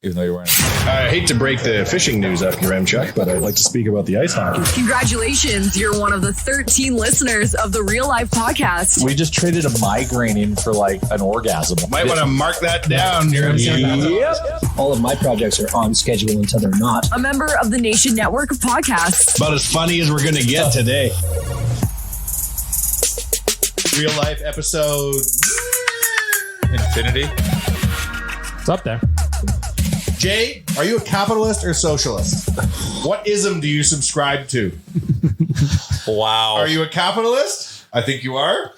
even though you're wearing it. I hate to break the fishing news after Remchuk, but I'd like to speak about the ice hockey. Congratulations. You're one of the 13 listeners of the Real Life Podcast. We just traded a migraine in for like an orgasm. Might want to mark that down. Yep. All of my projects are on schedule until they're not. A member of the Nation Network of Podcasts. About as funny as we're going to get today. Real Life episode... Infinity. It's up there. Jay, are you a capitalist or socialist? What ism do you subscribe to? Wow. Are you a capitalist? I think you are.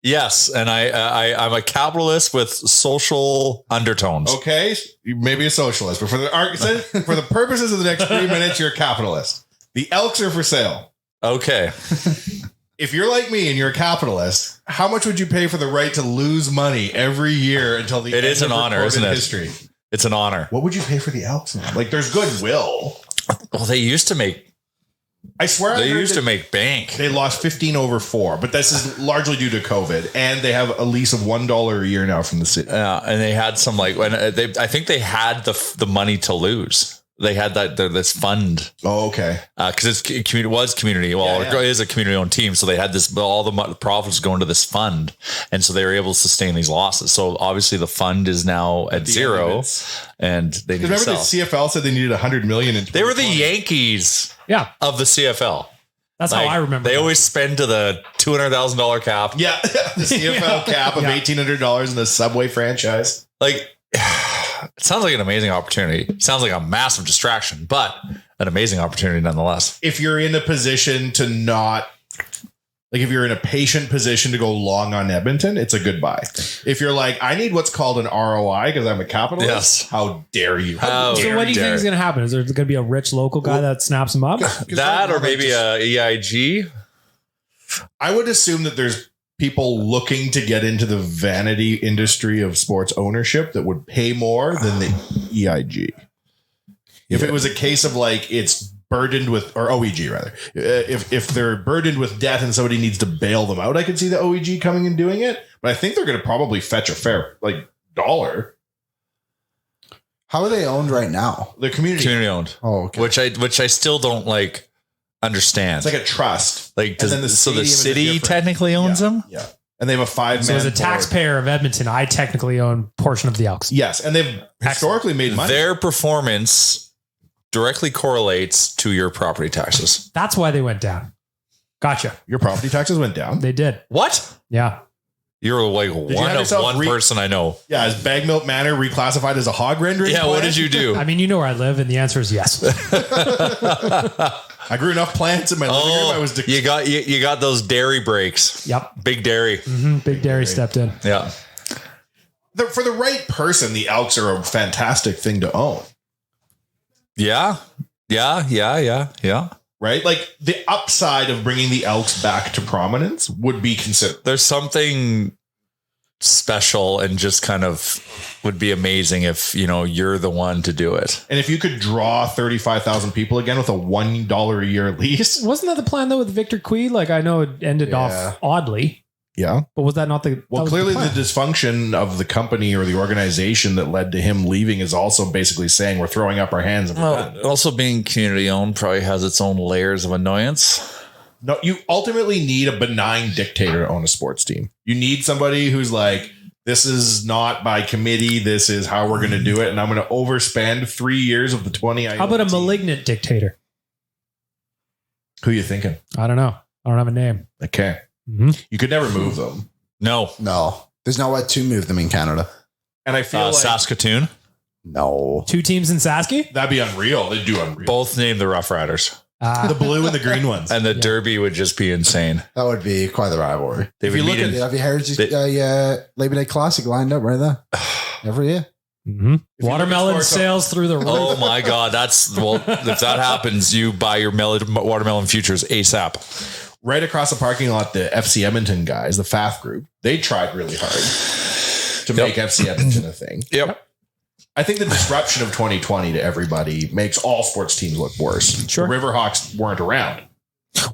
Yes, and I'm a capitalist with social undertones. Okay, you may be a socialist, but for the purposes of the next 3 minutes, you're a capitalist. The Elks are for sale. Okay. If you're like me and you're a capitalist, how much would you pay for the right to lose money every year until the It end is an of honor, isn't it? history? It's an honor. What would you pay for the Elks now? Like, there's goodwill. Well, they used to make. I swear, They used to make bank. They lost 15/4, but this is largely due to COVID, and they have a lease of $1 a year now from the city. Yeah, and they had some like when I think they had the money to lose. They had this fund. Oh, okay. Because it was community. Well, Yeah. it is a community-owned team, so they had this. All the profits going to this fund, and so they were able to sustain these losses. So obviously, the fund is now at zero, and they need to Remember sell. the CFL said they needed $100 million in 2020? They were the Yankees, of the CFL. That's how I remember. They always spend to the $200,000 cap. Yeah, the CFL cap of $1,800 in the Subway franchise. Like. It sounds like an amazing opportunity. It sounds like a massive distraction, but an amazing opportunity nonetheless. If you're in a position to not, like if you're in a patient position to go long on Edmonton, it's a good buy. If you're like, I need what's called an ROI because I'm a capitalist, Yes. How dare you? So what do you think is going to happen? Is there going to be a rich local guy that snaps him up? That or maybe a EIG? I would assume that there's people looking to get into the vanity industry of sports ownership that would pay more than the EIG. If it was a case of like it's burdened with, or OEG rather, if they're burdened with debt and somebody needs to bail them out, I could see the OEG coming and doing it. But I think they're going to probably fetch a fair like dollar. How are they owned right now? The community owned. Oh, okay. Which I still don't like understand. It's like a trust. Like And then the stadium is city different. technically owns them. Yeah. And they have a 5-man So as a board. taxpayer of Edmonton, I technically own a portion of the Elks. Yes. And they've historically made money. Their performance directly correlates to your property taxes. That's why they went down. Gotcha. Your property taxes went down. They did. What? Yeah. You're like you one have of yourself one person I know. Yeah. Is Bagmilk Manor reclassified as a hog rendering? Yeah, what plant? did you do? I mean, you know where I live, and the answer is yes. I grew enough plants in my living room. I was you got those dairy breaks. Yep. Big dairy. Big Dairy stepped in. Yeah. for the right person, the Elks are a fantastic thing to own. Yeah. Right? Like the upside of bringing the Elks back to prominence would be considered. There's something special and just kind of would be amazing if, you know, you're the one to do it. And if you could draw 35,000 people again with a $1 a year lease. Wasn't that the plan though with Victor Quee? Like I know it ended off oddly. Yeah. But was that not the... Well, clearly the dysfunction of the company or the organization that led to him leaving is also basically saying we're throwing up our hands. And Also being community owned probably has its own layers of annoyance. No, you ultimately need a benign dictator to own a sports team. You need somebody who's like, this is not by committee. This is how we're going to do it. And I'm going to overspend 3 years of the 20. How about a malignant dictator? Who are you thinking? I don't know. I don't have a name. Okay. Mm-hmm. You could never move them. No. There's no way to move them in Canada. And I feel like Saskatoon. No. 2 teams in Saski? That'd be unreal. They'd do unreal. Both named the Rough Riders. The blue and the green ones. And the Derby would just be insane. That would be quite the rivalry. They would meet Have you heard Labor Day Classic lined up right there? Every year. Mm-hmm. Watermelon sales through the roof. Oh my God. If that happens, you buy your watermelon futures ASAP. Right across the parking lot, the FC Edmonton guys, the FAF group, they tried really hard to make FC Edmonton a thing. Yep. I think the disruption of 2020 to everybody makes all sports teams look worse. Sure. The Riverhawks weren't around.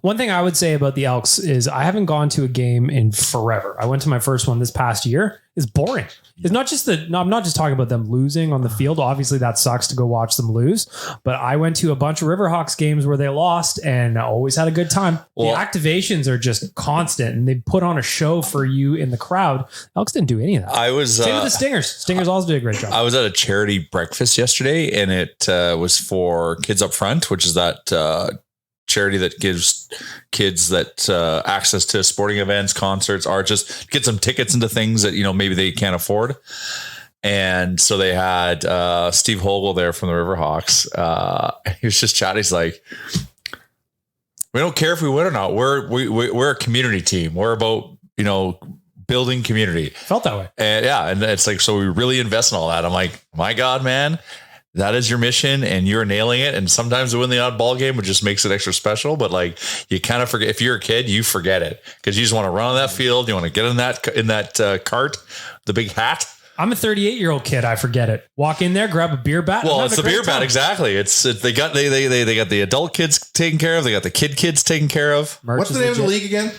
One thing I would say about the Elks is I haven't gone to a game in forever. I went to my first one this past year. It's boring. It's not just I'm not just talking about them losing on the field. Obviously, that sucks to go watch them lose. But I went to a bunch of Riverhawks games where they lost and I always had a good time. Well, the activations are just constant and they put on a show for you in the crowd. Elks didn't do any of that. I was Same with the Stingers. Stingers also did a great job. I was at a charity breakfast yesterday, and it was for Kids Up Front, which is that charity that gives kids that access to sporting events, concerts, art, just get some tickets into things that, maybe they can't afford. And so they had Steve Hogle there from the Riverhawks. He was just chatting. He's like, we don't care if we win or not. We're a community team. We're about, building community. Felt that way. And and it's like, so we really invest in all that. I'm like, my God, man, that is your mission and you're nailing it. And sometimes to win the odd ball game, which just makes it extra special. But like, you kind of forget, if you're a kid, you forget it because you just want to run on that field. You want to get in that cart, the big hat. I'm a 38-year-old kid. I forget it. Walk in there, grab a beer bat. Well, it's the beer bat. Exactly. They got the adult kids taken care of. They got the kids taken care of. Merch What's the name of the league again?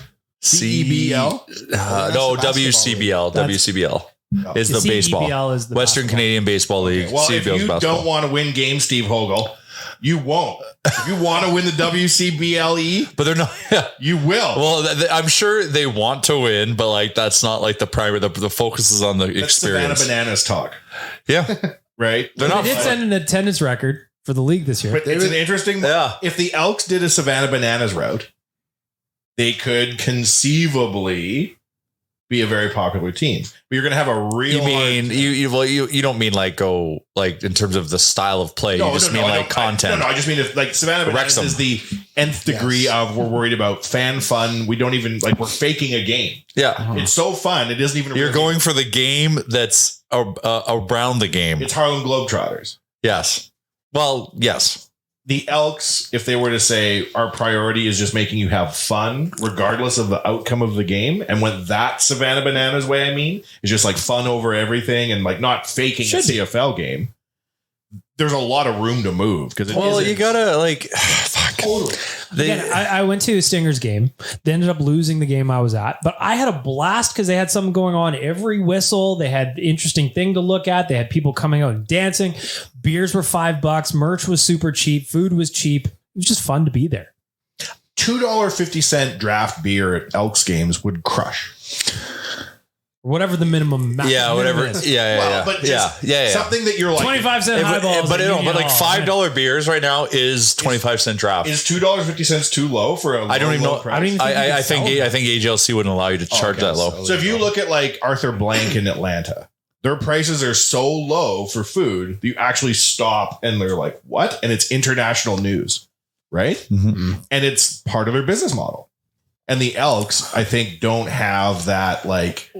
CEBL? No, WCBL. WCBL. Is the baseball. CEBL is the Western basketball. Canadian Baseball League. Okay. Well, if you don't want to win games, Steve Hogle, you won't. If you want to win the WCBLE, but they're not. You will. Well, I'm sure they want to win, but like that's not like the primary. The focus is on the That's experience. Savannah Bananas talk, Yeah, right? they're not. They did send an attendance record for the league this year. But it's an interesting. Yeah. If the Elks did a Savannah Bananas route, they could conceivably be a very popular team. But you're going to have a real. You mean you don't mean like go like in terms of the style of play. You just mean like content. I just mean if like Savannah Bananas is the nth degree of we're worried about fan fun. We don't even like we're faking a game. Yeah, It's so fun. It doesn't even. You're going for the game that's around the game. It's Harlem Globetrotters. Yes. Well, yes. The Elks, if they were to say our priority is just making you have fun, regardless of the outcome of the game, and what that Savannah Bananas way I mean is just like fun over everything and like not faking a CFL game. There's a lot of room to move because you gotta like fuck. Totally. Again, I went to a Stingers game. They ended up losing the game I was at, but I had a blast because they had something going on every whistle. They had interesting thing to look at. They had people coming out and dancing. Beers were $5. Merch was super cheap. Food was cheap. It was just fun to be there. $2.50 draft beer at Elks games would crush. Whatever the minimum. Yeah, whatever. Is. Yeah. But something that you're like 25-cent highballs. But like $5 beers right now is 25-cent draft. Is $2.50 too low for a? I don't even know. Price? I think AJLC wouldn't allow you to charge that low. So if you look at like Arthur Blank in Atlanta, their prices are so low for food that you actually stop and they're like, what? And it's international news, right? Mm-hmm. And it's part of their business model. And the Elks, I think, don't have that like.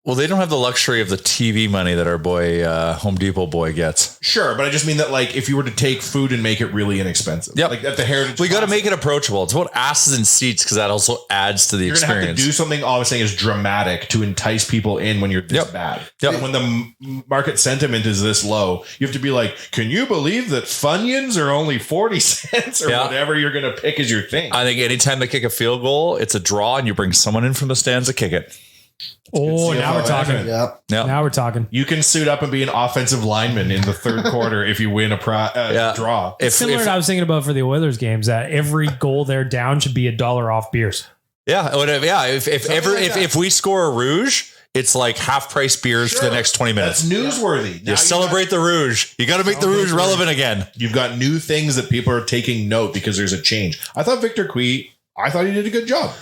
Well, they don't have the luxury of the TV money that our boy Home Depot boy gets. Sure, but I just mean that like if you were to take food and make it really inexpensive, yep. like at the Heritage, we got to make it approachable. It's about asses and seats because that also adds to the experience. You're gonna have to do something. All I'm saying is dramatic to entice people in when you're this bad. Yep. And when the market sentiment is this low, you have to be like, can you believe that Funyuns are only 40 cents or whatever you're gonna pick as your thing? I think anytime they kick a field goal, it's a draw, and you bring someone in from the stands to kick it. Oh, now we're talking. Yep. Now we're talking. You can suit up and be an offensive lineman in the third quarter if you win a draw. Similar to I was thinking about for the Oilers games, that every goal they're down should be $1 off beers. Yeah, whatever. Yeah, if we score a Rouge, it's like half price beers for the next 20 minutes. That's newsworthy. You celebrate the Rouge. You got to make the Rouge relevant again. You've got new things that people are taking note because there's a change. I thought Victor Cui, I thought he did a good job.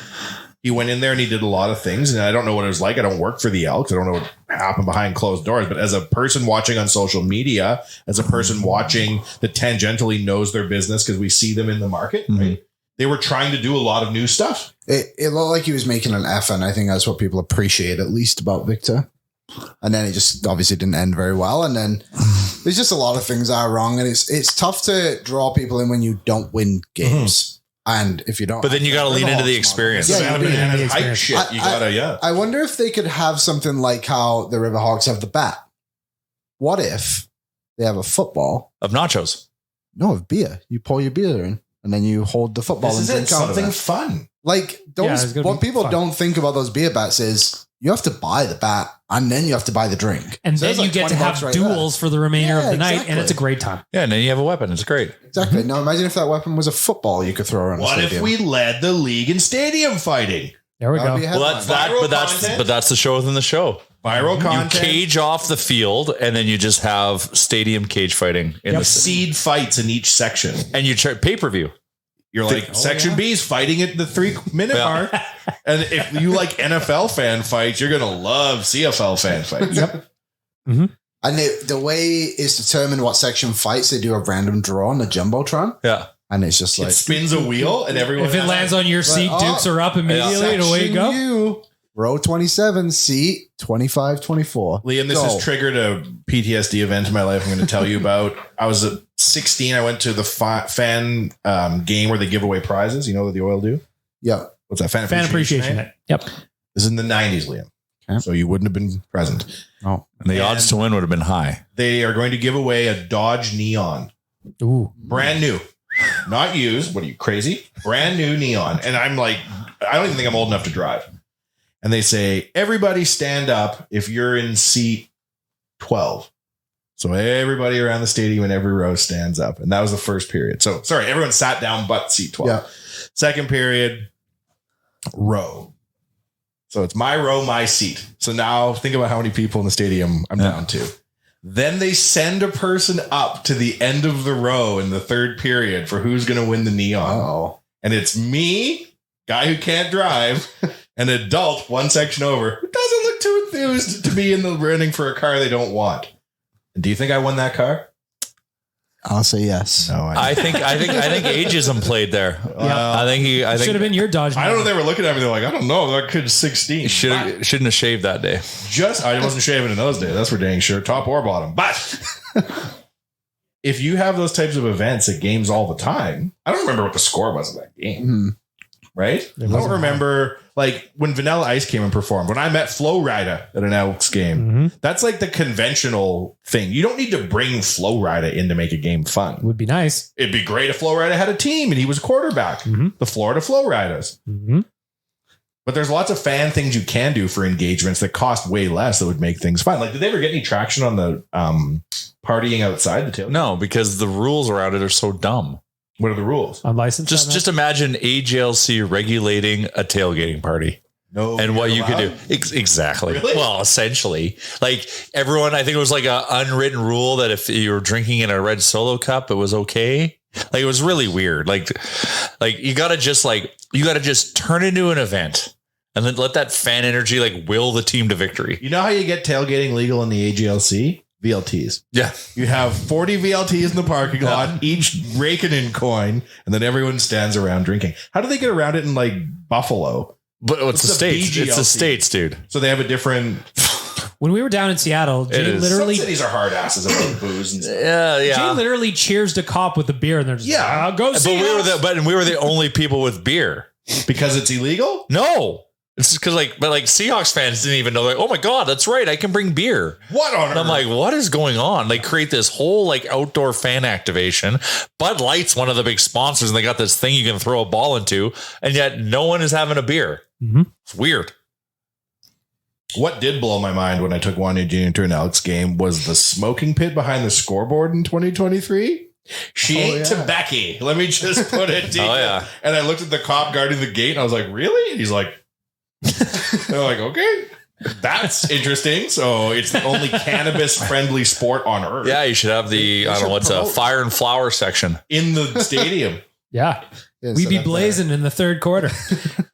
He went in there and he did a lot of things, and I don't know what it was like. I don't work for the Elks. I don't know what happened behind closed doors. But as a person watching on social media, as a person watching that tangentially knows their business because we see them in the market, right? They were trying to do a lot of new stuff. It looked like he was making an effort, and I think that's what people appreciate at least about Victor. And then it just obviously didn't end very well. And then there's just a lot of things that are wrong, and it's tough to draw people in when you don't win games. And if you don't, but then you got to lean into the experience. I wonder if they could have something like how the Riverhawks have the bat. What if they have a football of nachos? No, of beer. You pour your beer in and then you hold the football This and is drink out of something it. fun. Like Yeah, it's those, gonna what be people fun. don't think about those beer bets is you have to buy the bat and then you have to buy the drink. And So then there's you get to 20 have bucks right duels for the remainder Yeah, of the night, and exactly. it's a great time. Yeah, and then you have a weapon. It's great. there. Exactly. Now imagine if that weapon was a football you could throw around. What a if stadium. we led the league in stadium fighting? There we That would go. be a Well, headline. that's that, Viral content? but that's the show within the show. Viral You content. cage off the field, and then you just have stadium cage fighting in the Seed fights in each section. and you pay per view. You're like, section B's fighting at the 3-minute Yeah. mark. And if you like NFL fan fights, you're going to love CFL fan fights. Yep. And the way it's determined what section fights, they do a random draw on the Jumbotron. Yeah. And it's just It like, spins a wheel and everyone. If it lands on your seat, oh, dukes are up immediately, and away you go. U, row 27, seat 25, 24. Liam, this Go. has triggered a PTSD event in my life I'm going to tell you about. I was at 16. I went to the fan game where they give away prizes. You know what the Oil do? Yeah. What's that? Fan Fan appreciation night? night. Yep. This is in the 90s, Liam. Okay. So you wouldn't have been present. Oh. And the odds to win would have been high. They are going to give away a Dodge Neon. Ooh. Brand new. Not used. What are you, crazy? Brand new Neon. And I'm like, I don't even think I'm old enough to drive. And they say, everybody stand up if you're in seat 12. So everybody around the stadium in every row stands up. And that was the first period. So sorry, everyone sat down but seat 12. Yeah. Second period, row. So it's my row, my seat. So now think about how many people in the stadium I'm down to. Then they send a person up to the end of the row in the third period for who's going to win the Neon. Oh. And it's me, guy who can't drive, an adult one section over who doesn't look too enthused to be in the running for a car they don't want. And do you think I won that car? I'll say yes. No, I think ageism played there. I think Should have been your Dodge. I don't know. They were looking at me. They're like, I don't know. That kid's 16. shouldn't have shaved that day. I wasn't shaving in those days. That's for dang sure, top or bottom. But if you have those types of events at games all the time, I don't remember what the score was of that game. Mhm. Right? I don't remember like when Vanilla Ice came and performed. When I met Flo Rida at an Elks game, that's like the conventional thing. You don't need to bring Flo Rida in to make a game fun. Would be nice. It'd be great if Flo Rida had a team and he was quarterback. The Florida Flo Ridas. But there's lots of fan things you can do for engagements that cost way less that would make things fun. Like, did they ever get any traction on the partying outside the tailgate? No, because the rules around it are so dumb. What are the rules? Unlicensed. Just imagine AJLC regulating a tailgating party. No, And what you could do. allowed? Exactly. Really? Well, essentially, like everyone, I think it was like an unwritten rule that if you were drinking in a red Solo cup, it was okay. Like it was really weird. Like you gotta just turn into an event and then let that fan energy like will the team to victory. You know how you get tailgating legal in the AGLC? VLTs. Yeah. You have 40 VLTs in the parking lot, each raking in coin, and then everyone stands around drinking. How do they get around it in like Buffalo? But it's the the States. It's the BGLC? States, dude. So they have a different. When we were down in Seattle, Jay is. literally, Some cities are hard asses about booze and stuff. Jay literally cheers to cop with the beer, and they're just Yeah. like, go But see we were the only people with beer. Because it's illegal? No. It's just because but Seahawks fans didn't even know, like, oh my God, that's right. I can bring beer. What on And I'm like, what is going on? They create this whole like outdoor fan activation. Bud Light's one of the big sponsors, and they got this thing you can throw a ball into, and yet no one is having a beer. It's weird. What did blow my mind when I took Wanya Jr. to an Elks game was the smoking pit behind the scoreboard in 2023. She ain't tobacco. Let me just put it to you. Oh, yeah. And I looked at the cop guarding the gate and I was like, really? And he's like, they're like, okay, that's interesting. So it's the only cannabis friendly sport on earth. Yeah, you should have the, I don't know, what's a fire and flower section. In the stadium. Yeah. We'd be blazing in the third quarter.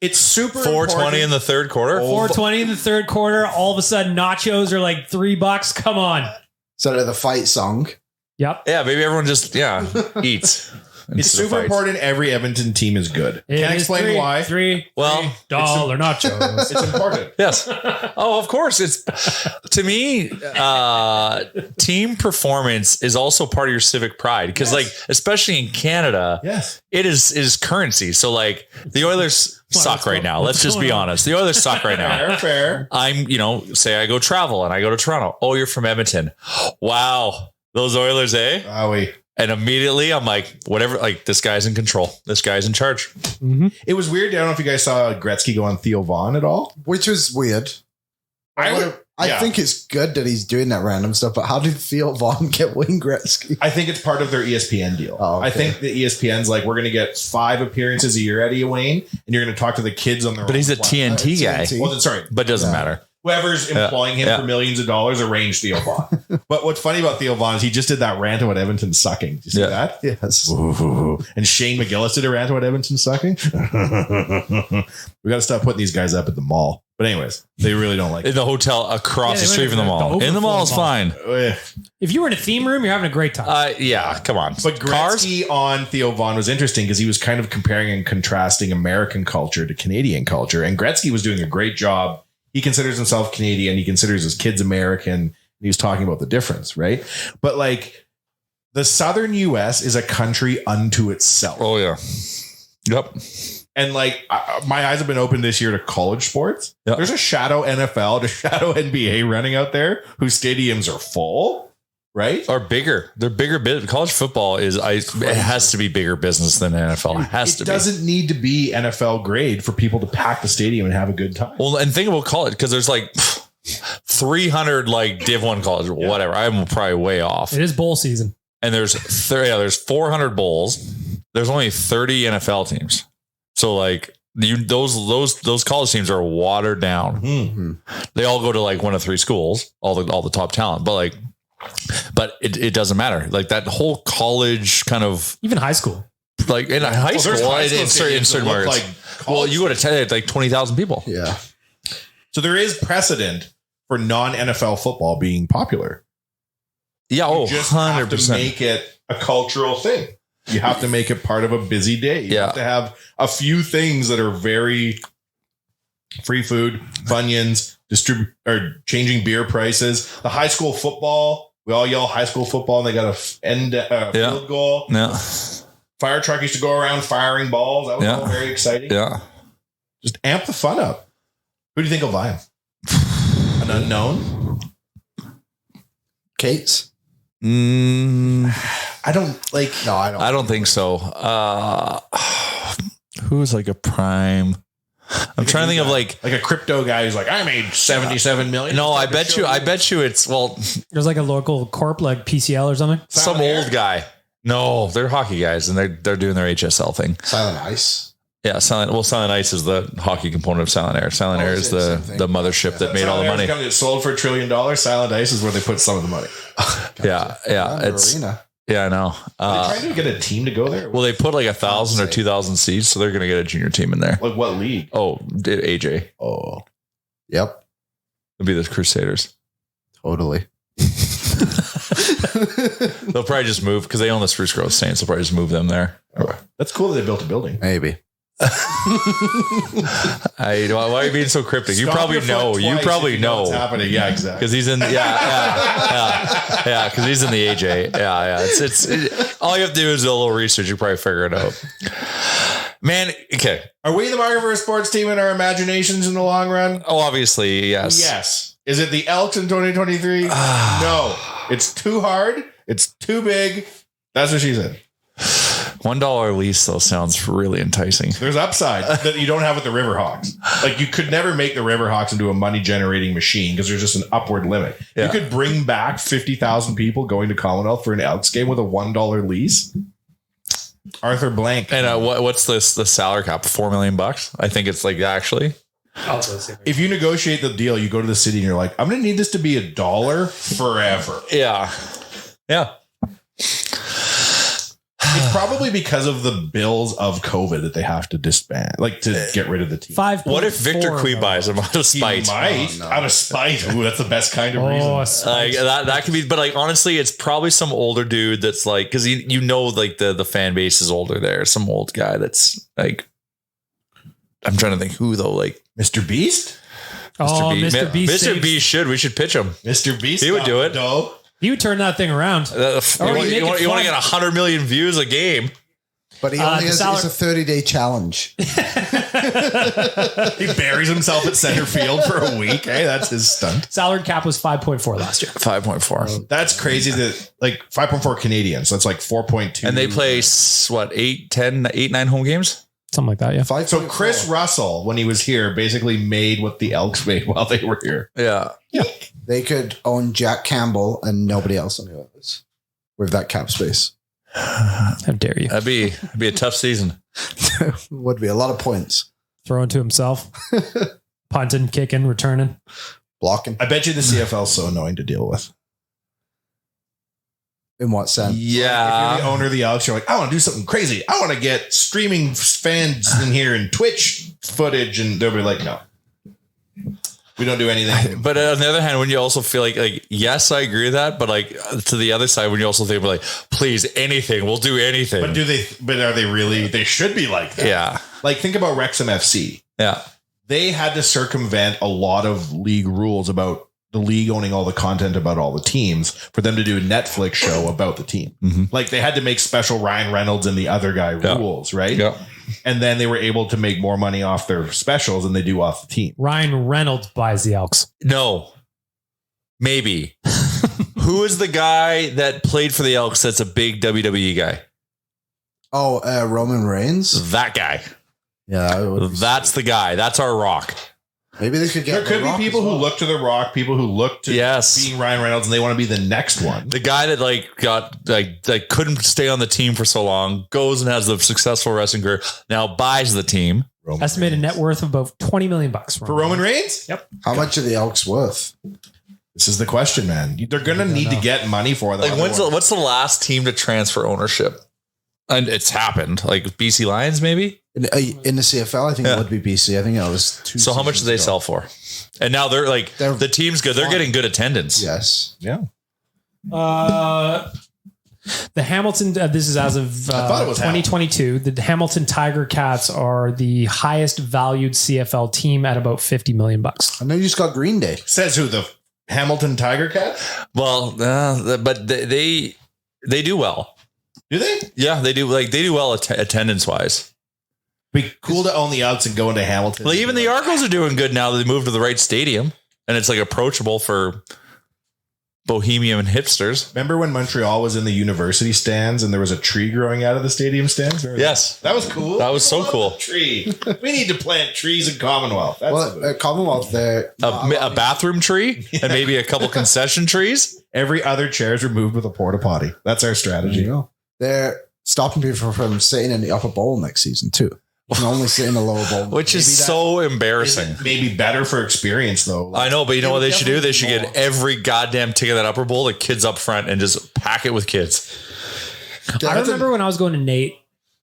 It's super 420 important. in the third quarter. 420 in the third quarter. All of a sudden, nachos are like $3. Come on. So to the fight song. Yep. Yeah, maybe everyone just, eats. It's super important. Every Edmonton team is good. It Can't is explain why. $3 nachos. It's important. Yes. Oh, of course. It's to me, team performance is also part of your civic pride because, like, especially in Canada, it is currency. So, like, the Oilers suck right now. Let's just be honest. The Oilers suck right now. Fair. I'm, say I go travel and I go to Toronto. Oh, you're from Edmonton. Wow. Those Oilers, eh? Wowie. And immediately I'm like, whatever, like this guy's in control. This guy's in charge. Mm-hmm. It was weird. I don't know if you guys saw Gretzky go on Theo Vaughn at all. Which was weird. I think it's good that he's doing that random stuff, but how did Theo Vaughn get Wayne Gretzky? I think it's part of their ESPN deal. Oh, okay. I think the ESPN's like, we're going to get 5 appearances a year out of you, Wayne, and you're going to talk to the kids on their But own he's a platform. TNT guy. TNT. Well, sorry. But it doesn't matter. Whoever's employing him for millions of dollars arranged Theo Vaughn. But what's funny about Theo Vaughn is he just did that rant about Edmonton sucking. Did you see that? Yes. Ooh. And Shane McGillis did a rant about Edmonton sucking. We got to stop putting these guys up at the mall. But anyways, they really don't like In the hotel across Yeah, the street from the mall. In the mall is fine. it. If you were in a theme room, you're having a great time. Yeah, come on. But Gretzky on Theo Vaughn was interesting because he was kind of comparing and contrasting American culture to Canadian culture. And Gretzky was doing a great job. He considers himself Canadian. He considers his kids American. And he was talking about the difference, right? But like the southern U.S. is a country unto itself. Oh, yeah. Yep. And like my eyes have been opened this year to college sports. Yep. There's a shadow NFL, a shadow NBA running out there whose stadiums are full, right? Or bigger. They're bigger. College football it has to be bigger business than NFL. It has to be. It doesn't need to be NFL grade for people to pack the stadium and have a good time. Well, and think about college because there's like 300 like Div 1 college or whatever. I'm probably way off. It is bowl season. And there's 400 bowls. There's only 30 NFL teams. So like those college teams are watered down. Mm-hmm. They all go to like one of 3 schools, all the top talent. But it doesn't matter. Like that whole college kind of Even high school. like in high school, in certain markets. Well, you go to tell like 20,000 people. Yeah. So there is precedent for non-NFL football being popular. Yeah, You just have to 100%. make it a cultural thing. You have to make it part of a busy day. You have to have a few things that are very free food, Funyuns, changing beer prices. The high school football, we all yell high school football, and they got a field goal. Yeah. Fire truck used to go around firing balls. That was all very exciting. Yeah. Just amp the fun up. Who do you think will buy him? An unknown? Kate's? I don't like. No, I don't. I don't think so. Who's like a prime? I'm trying to think of like a crypto guy who's like, I made 77 million. No, I bet you it's There's like a local corp like PCL or something. some old guy. No, they're hockey guys and they're doing their HSL thing. Silent Ice. Yeah, Silent Ice is the hockey component of Silent Air. Silent Air is the mothership that made all the money. It sold for $1 trillion. Silent Ice is where they put some of the money. Yeah, it's arena. yeah, I know. Are they trying to get a team to go there? Well, they put like 1,000 or 2,000 seats, so they're going to get a junior team in there. Like what league? Oh, AJ. Oh, Yep. It'll be the Crusaders. Totally. They'll probably just move because they own the Spruce Grove Saints. They'll probably just move them there. that's cool that they built a building. Maybe. Why are you being so cryptic? You probably know. You probably know what's happening. Yeah, exactly. because he's in. Yeah. Because he's in the AJ. Yeah. It's all you have to do is do a little research. You probably figure it out. Man, okay. Are we the market for a sports team in our imaginations in the long run? Oh, obviously, yes. Yes. Is it the Elks in 2023? No. It's too hard. It's too big. That's what she said. $1 lease though sounds really enticing. There's upside that you don't have with the Riverhawks. Like you could never make the Riverhawks into a money generating machine because there's just an upward limit. Yeah. You could bring back 50,000 people going to Commonwealth for an Elks game with a $1 lease. Arthur Blank. And what's the salary cap? $4 million? I think it's like actually. If you negotiate the deal, you go to the city and you're like, I'm going to need this to be $1 forever. Yeah. Yeah. It's probably because of the bills of COVID that they have to disband, like to get rid of the team. What if Victor Cui buys him out of spite? He might. Out of spite. Ooh, that's the best kind of reason. Like that could be, but like honestly, it's probably some older dude that's like, because you know, like the fan base is older there. Some old guy that's like, I'm trying to think who though, like Mr. Beast. Mr. Beast. Mr. Beast we should pitch him. Mr. Beast. He would do it. He would turn that thing around. You want to get 100 million views a game. But he only has, it's a 30-day challenge. He buries himself at center field for a week. Hey, that's his stunt. Salary cap was 5.4 last year. 5.4. That's crazy that like 5.4 Canadian. So it's like 4.2. And they play what, 9 home games? Something like that, yeah. So Chris Russell, when he was here, basically made what the Elks made while they were here. Yeah. They could own Jack Campbell and nobody else on the Oilers with that cap space. How dare you? That'd be a tough season. Would be a lot of points. Throwing to himself. Punting, kicking, returning. Blocking. I bet you the CFL is so annoying to deal with. In what sense? Yeah. If you're the owner of the Elks, you're like, I want to do something crazy. I want to get streaming fans in here and Twitch footage. And they'll be like, no, we don't do anything. But on the other hand, when you also feel like, yes, I agree with that. But like to the other side, when you also think like, please, anything, we'll do anything. But are they really, they should be like that. Yeah. Like think about Wrexham FC. Yeah. They had to circumvent a lot of league rules about the league owning all the content about all the teams for them to do a Netflix show about the team. Mm-hmm. Like they had to make special Ryan Reynolds and the other guy rules, right? Yeah. And then they were able to make more money off their specials than they do off the team. Ryan Reynolds buys the Elks. No. Maybe. Who is the guy that played for the Elks that's a big WWE guy? Oh, Roman Reigns? That guy. Yeah. That's the guy. That's our Rock. Maybe they could get. There could be people who look to The Rock, people who look to being Ryan Reynolds, and they want to be the next one. The guy that couldn't stay on the team for so long, goes and has a successful wrestling career, now buys the team. Estimated net worth of about $20 million for Roman Reigns. Yep. How much are the Elks worth? This is the question, man. They're going to need to get money for them. Like, what's the last team to transfer ownership? And it's happened. Like BC Lions, maybe. In the CFL, I think it would be BC. I think it was 2. So how much do they sell for? And now they're the team's good. They're getting good attendance. Yes. Yeah. The Hamilton, this is as of 2022. The Hamilton Tiger Cats are the highest valued CFL team at about $50 million. I know you just got Green Day. Says who? The Hamilton Tiger Cats? Well, but they do well. Do they? Yeah, they do. Like they do well attendance wise. Be cool to own the Elks and go into Hamilton. Well, even the Argos are doing good now that they moved to the right stadium, and it's like approachable for bohemian hipsters. Remember when Montreal was in the university stands and there was a tree growing out of the stadium stands? Yes, that was cool. That was so cool. Tree. We need to plant trees in Commonwealth. Well, Commonwealth, there a bathroom tree and maybe a couple concession trees. Every other chair is removed with a porta potty. That's our strategy. They're stopping people from sitting in the upper bowl next season too. You can only sit in the lower bowl, which is so embarrassing. Maybe better for experience though. I know, but you know what they should do? They should get every goddamn ticket at upper bowl, the kids up front, and just pack it with kids. I remember when I was going to Nate,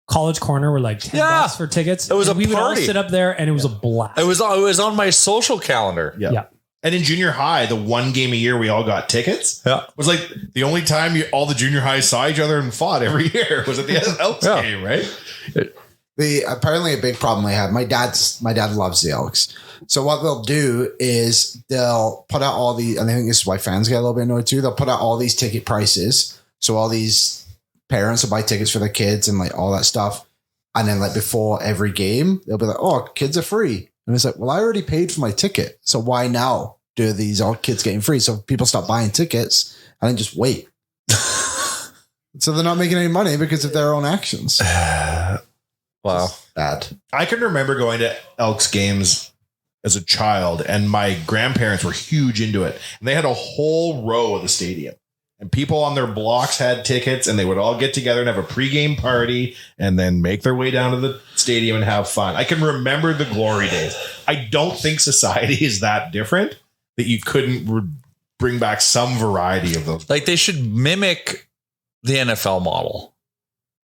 College Corner were like $10 for tickets. It was we would all sit up there, and it was a blast. It was on my social calendar. Yeah. And in junior high, the one game a year we all got tickets. Yeah, was like the only time all the junior highs saw each other and fought every year was at the Elks game, right? Apparently a big problem they have. My dad loves the Elks. So what they'll do is they'll put out all the, and I think this is why fans get a little bit annoyed too. They'll put out all these ticket prices. So all these parents will buy tickets for their kids and like all that stuff. And then like before every game, they'll be like, oh, kids are free. And it's like, well, I already paid for my ticket. So why now do these all kids getting free? So people stop buying tickets and then just wait. So they're not making any money because of their own actions. Wow. Bad. I can remember going to Elks games as a child, and my grandparents were huge into it. And they had a whole row of the stadium. And people on their blocks had tickets, and they would all get together and have a pregame party and then make their way down to the stadium and have fun. I can remember the glory days. I don't think society is that different that you couldn't bring back some variety of those. Like they should mimic the NFL model.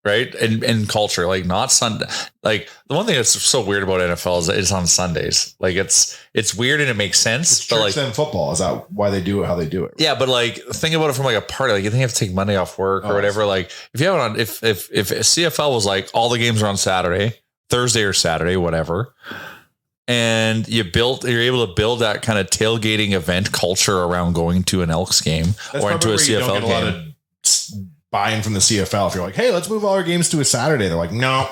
Right. And culture, like not Sunday. Like the one thing that's so weird about NFL is that it's on Sundays. Like it's weird and it makes sense. It's but church then football. Is that why they do it? How they do it? Yeah. But like think about it from like a party. Like you think you have to take Monday off work or whatever. Like if you have it on, if CFL was like all the games are on Saturday, Thursday or Saturday, whatever. And you're able to build that kind of tailgating event culture around going to an Elks game or into a CFL game. Buying from the CFL. If you're like, hey, let's move all our games to a Saturday. They're like, no,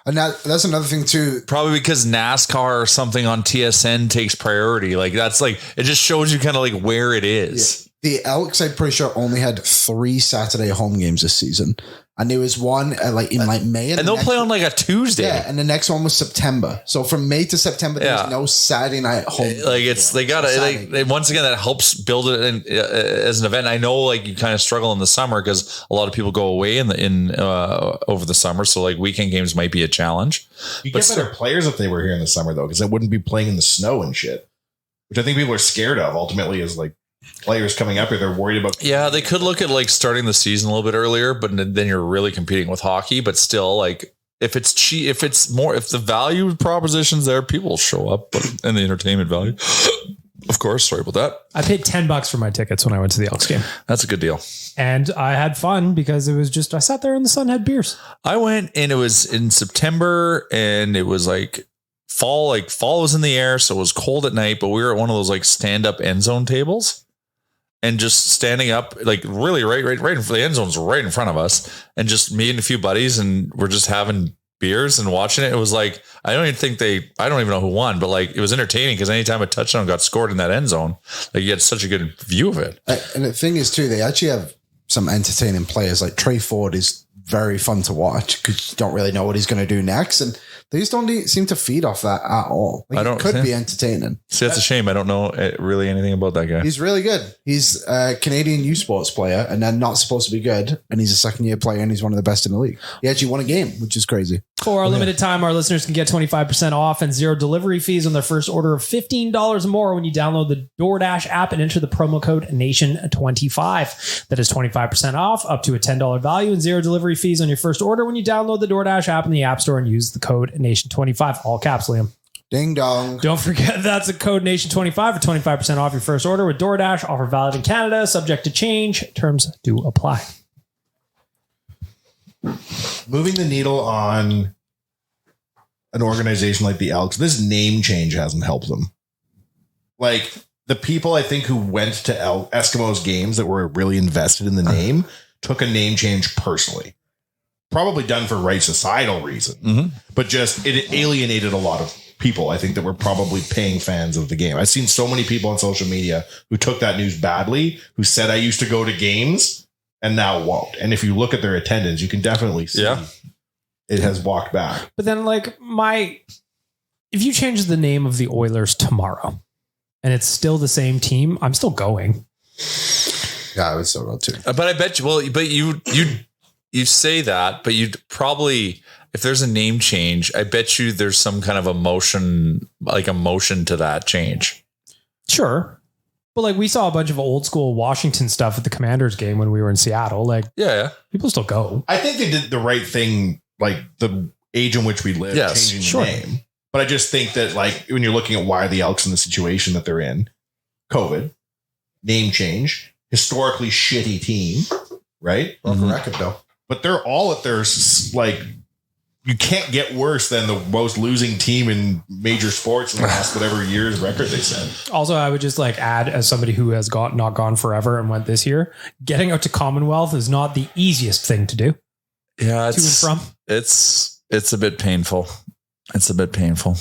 And that's another thing too. Probably because NASCAR or something on TSN takes priority. Like that's like, it just shows you kind of like where it is. Yeah. The Elks, I'm pretty sure, only had 3 Saturday home games this season. And there was one in May. And they'll play on like a Tuesday. Yeah, and the next one was September. So from May to September, there's no Saturday night home. Like it's they got to once again that helps build it as an event. I know like you kind of struggle in the summer because a lot of people go away in over the summer. So like weekend games might be a challenge. You get better players if they were here in the summer though, because they wouldn't be playing in the snow and shit, which I think people are scared of. Ultimately, is like. Players coming up here, they're worried about. Yeah, they could look at like starting the season a little bit earlier, but then you're really competing with hockey. But still, like if it's cheap, if the value proposition's there, people will show up. And the entertainment value, of course. Sorry about that. I paid $10 for my tickets when I went to the Elks game. That's a good deal, and I had fun because it was just I sat there in the sun, had beers. I went and it was in September, and it was like fall. Like fall was in the air, so it was cold at night. But we were at one of those like stand up end zone tables. And just standing up, like really right in front of the end zone's right in front of us. And just me and a few buddies, and we're just having beers and watching it. It was like, I don't even know who won, but like it was entertaining because anytime a touchdown got scored in that end zone, like you had such a good view of it. And the thing is too, they actually have some entertaining players. Like Trey Ford is very fun to watch because you don't really know what he's going to do next. And they just don't seem to feed off that at all. Like, it could be entertaining. See, that's a shame. I don't know really anything about that guy. He's really good. He's a Canadian U Sports player and then not supposed to be good. And he's a second-year player and he's one of the best in the league. He actually won a game, which is crazy. For a limited time, our listeners can get 25% off and 0 delivery fees on their first order of $15 or more when you download the DoorDash app and enter the promo code NATION25. That is 25% off, up to a $10 value, and 0 delivery fees on your first order when you download the DoorDash app in the App Store and use the code NATION25, all caps, Liam. Ding dong. Don't forget that's a code NATION25 for 25% off your first order with DoorDash. Offer valid in Canada, subject to change. Terms do apply. Moving the needle on an organization like the Elks, this name change hasn't helped them. Like the people I think who went to Eskimos games that were really invested in the name took a name change personally. Probably done for right societal reason, but just it alienated a lot of people, I think, that were probably paying fans of the game. I've seen so many people on social media who took that news badly, who said, I used to go to games and now won't. And if you look at their attendance, you can definitely see it has walked back. But then like if you change the name of the Oilers tomorrow and it's still the same team, I'm still going. Yeah, I would still go too. But I bet you, but you say that, but you'd probably, if there's a name change, I bet you there's some kind of emotion to that change. Sure. But like we saw a bunch of old school Washington stuff at the Commanders game when we were in Seattle. Like, yeah, people still go. I think they did the right thing, like the age in which we live, changing the name. But I just think that like when you're looking at why the Elks in the situation that they're in, COVID, name change, historically shitty team, right? Broken record though. But they're all at their, like, you can't get worse than the most losing team in major sports in the last whatever year's record they said. Also, I would just like add, as somebody who has not gone forever and went this year, getting out to Commonwealth is not the easiest thing to do. Yeah, to and from. It's a bit painful. It's a bit painful.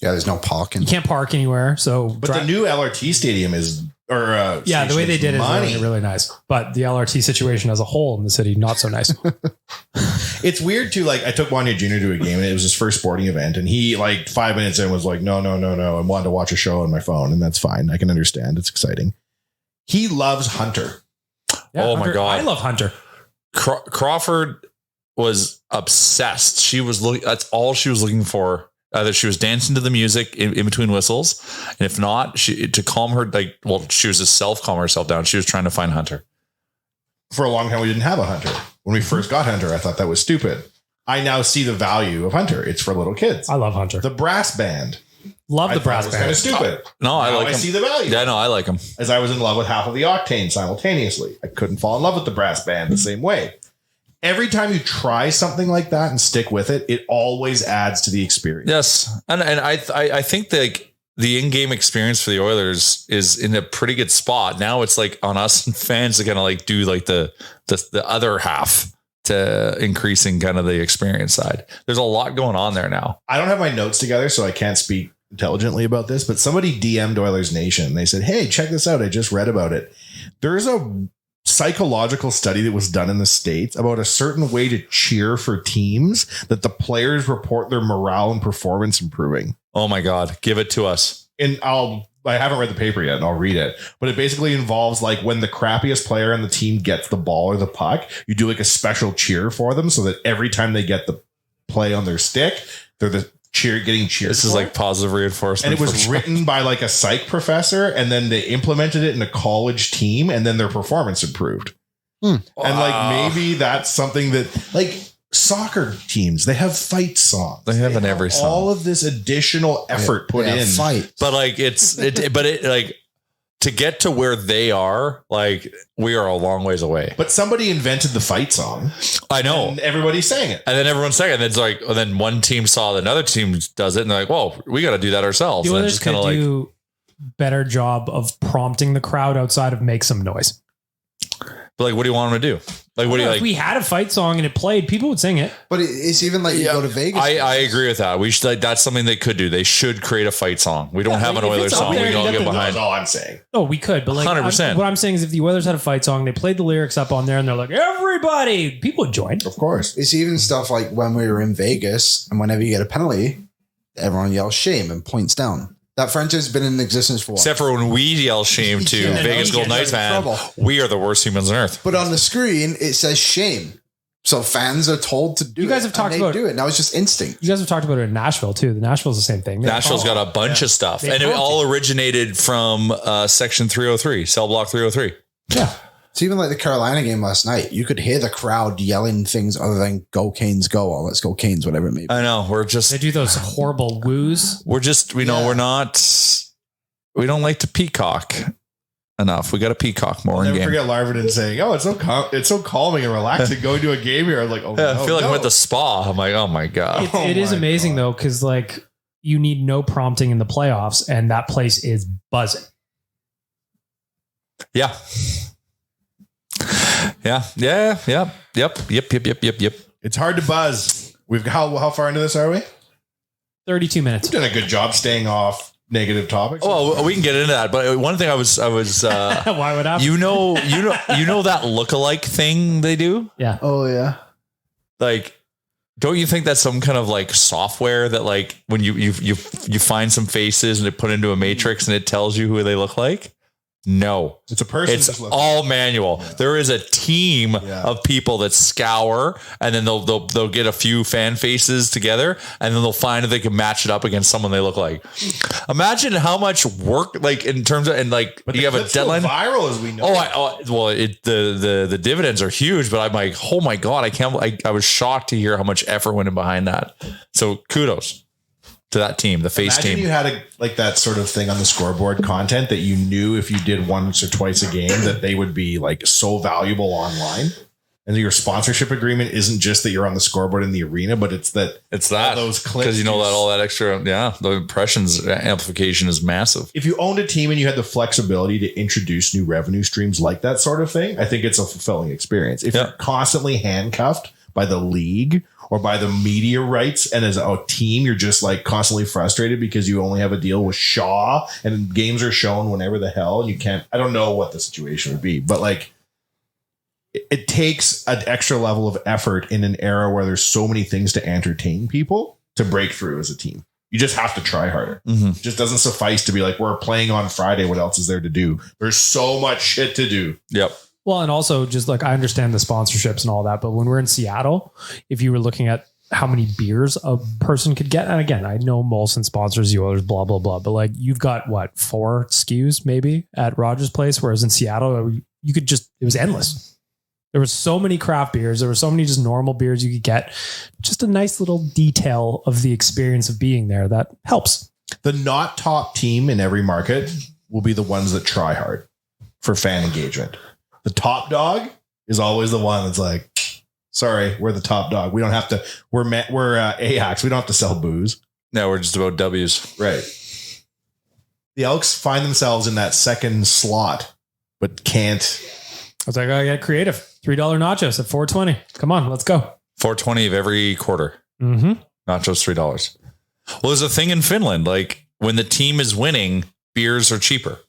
Yeah, there's no parking. You can't park anywhere. So, but the new LRT stadium is. The way they did it is really nice, but the LRT situation as a whole in the city, not so nice. It's weird too. Like I took Wanya Jr. to a game and it was his first sporting event. And he like 5 minutes in was like, no. And wanted to watch a show on my phone. And that's fine. I can understand. It's exciting. He loves Hunter. Yeah, oh Hunter, my God. I love Hunter. Crawford was obsessed. That's all she was looking for. Either she was dancing to the music in between whistles, and if not, to calm her, she was just calm herself down. She was trying to find Hunter. For a long time, we didn't have a Hunter. When we first got Hunter, I thought that was stupid. I now see the value of Hunter. It's for little kids. I love Hunter. The brass band. Love the brass band. Kind of stupid. No, I like him. I see the value. Yeah, no, I like him. As I was in love with half of the Octane simultaneously. I couldn't fall in love with the brass band the same way. Every time you try something like that and stick with it, it always adds to the experience. Yes. And I think that the in-game experience for the Oilers is in a pretty good spot. Now it's like on us and fans to kind of like do like the other half increasing kind of the experience side. There's a lot going on there now. I don't have my notes together, so I can't speak intelligently about this, but somebody DM'd Oilers Nation. They said, hey, check this out. I just read about it. There's a psychological study that was done in the States about a certain way to cheer for teams that the players report their morale and performance improving. Oh my God. Give it to us. And I haven't read the paper yet and I'll read it, but it basically involves like when the crappiest player on the team gets the ball or the puck, you do like a special cheer for them so that every time they get the play on their stick, they're getting cheered. This is like positive reinforcement. And it was written by like a psych professor, and then they implemented it in a college team, and then their performance improved. And like maybe that's something that like soccer teams, they have fight songs. They have every song. All of this additional effort put in. Fight. But like like to get to where they are, like we are a long ways away. But somebody invented the fight song. I know. And everybody sang it. And then everyone sang it. And it's like, and then one team saw that another team does it. And they're like, whoa, we got to do that ourselves. The and Oilers just could kind of like do better job of prompting the crowd outside of make some noise. But like, what do you want them to do? Like, what do you If like? we had a fight song and it played, people would sing it. But it's even like you go to Vegas. I agree with that. We should like that's something they could do. They should create a fight song. We don't have an if Oilers it's up song. there, We you don't got get the- behind. That's all I'm saying. Oh, we could, but like 100%. what I'm saying is if the Oilers had a fight song, they played the lyrics up on there and they're like, everybody, people would join. Of course. It's even stuff like when we were in Vegas, and whenever you get a penalty, everyone yells shame and points down. That franchise has been in existence for what? Except for when we yell shame to Yeah, Vegas you Golden get Knights in fan, trouble. we are the worst humans on earth. But on the screen, it says shame. So fans are told to do it. You guys have talked and they about- do it. Now it's just instinct. You guys have talked about it in Nashville too. The Nashville's the same thing. Nashville's got a bunch of stuff, They and it count all originated from Section 303, Cell Block 303. Yeah. It's even like the Carolina game last night. You could hear the crowd yelling things other than "Go Canes, go!" or "Let's go Canes," whatever it may be. I know They just do those horrible woos. we don't like to peacock enough. We got to peacock more I'll in never game. forget Larvin saying, "Oh, it's so calming and relaxing going to a game here." I'm like, "Oh, Yeah, no, I feel like I'm no. at the spa. I'm like, oh my god. It is my amazing God. though, because like you need no prompting in the playoffs, and that place is buzzing. Yeah. Yep. It's hard to buzz." We've how far into this are we? 32 minutes. We've done a good job staying off negative topics. Well, we can get into that, but one thing I was Why would I? you know that lookalike thing they do? Yeah. Oh yeah. Like, don't you think that's some kind of like software that like when you find some faces and it put into a matrix and it tells you who they look like? No, it's a person. it's just looking. all manual. There is a team Yeah. of people that scour, and then they'll get a few fan faces together, and then they'll find if they can match it up against someone they look like. Imagine how much work, like in terms of, and like But you the have a clips go deadline. viral, as we know. The dividends are huge, but I'm like, oh my god, I was shocked to hear how much effort went in behind that. So kudos to that team, the face Imagine team. you had that sort of thing on the scoreboard content that you knew if you did once or twice a game that they would be like so valuable online. And your sponsorship agreement isn't just that you're on the scoreboard in the arena, but it's that all those clips, because you know that all that extra, the impressions amplification is massive. If you owned a team and you had the flexibility to introduce new revenue streams like that sort of thing, I think it's a fulfilling experience. If you're constantly handcuffed by the league or by the media rights, and as a team, you're just like constantly frustrated because you only have a deal with Shaw and games are shown whenever the hell, and you can't, I don't know what the situation would be, but like it takes an extra level of effort in an era where there's so many things to entertain people to break through as a team. You just have to try harder. Mm-hmm. It just doesn't suffice to be like, we're playing on Friday. What else is there to do? There's so much shit to do. Yep. Well, and also just like I understand the sponsorships and all that, but when we're in Seattle, if you were looking at how many beers a person could get, and again, I know Molson sponsors the Oilers, blah blah blah, but like you've got 4 SKUs maybe at Rogers Place, whereas in Seattle you could it was endless. There were so many craft beers, there were so many just normal beers you could get. Just a nice little detail of the experience of being there that helps. The not top team in every market will be the ones that try hard for fan engagement. The top dog is always the one that's like, sorry, we're the top dog. We don't have to, we're AX. We don't have to sell booze. No, we're just about W's. Right. The Elks find themselves in that second slot, but can't was like, I got creative. $3 nachos at $4.20. Come on, let's go. $4.20 of every quarter. Mm-hmm. Nachos $3. Well, there's a thing in Finland, like when the team is winning, beers are cheaper.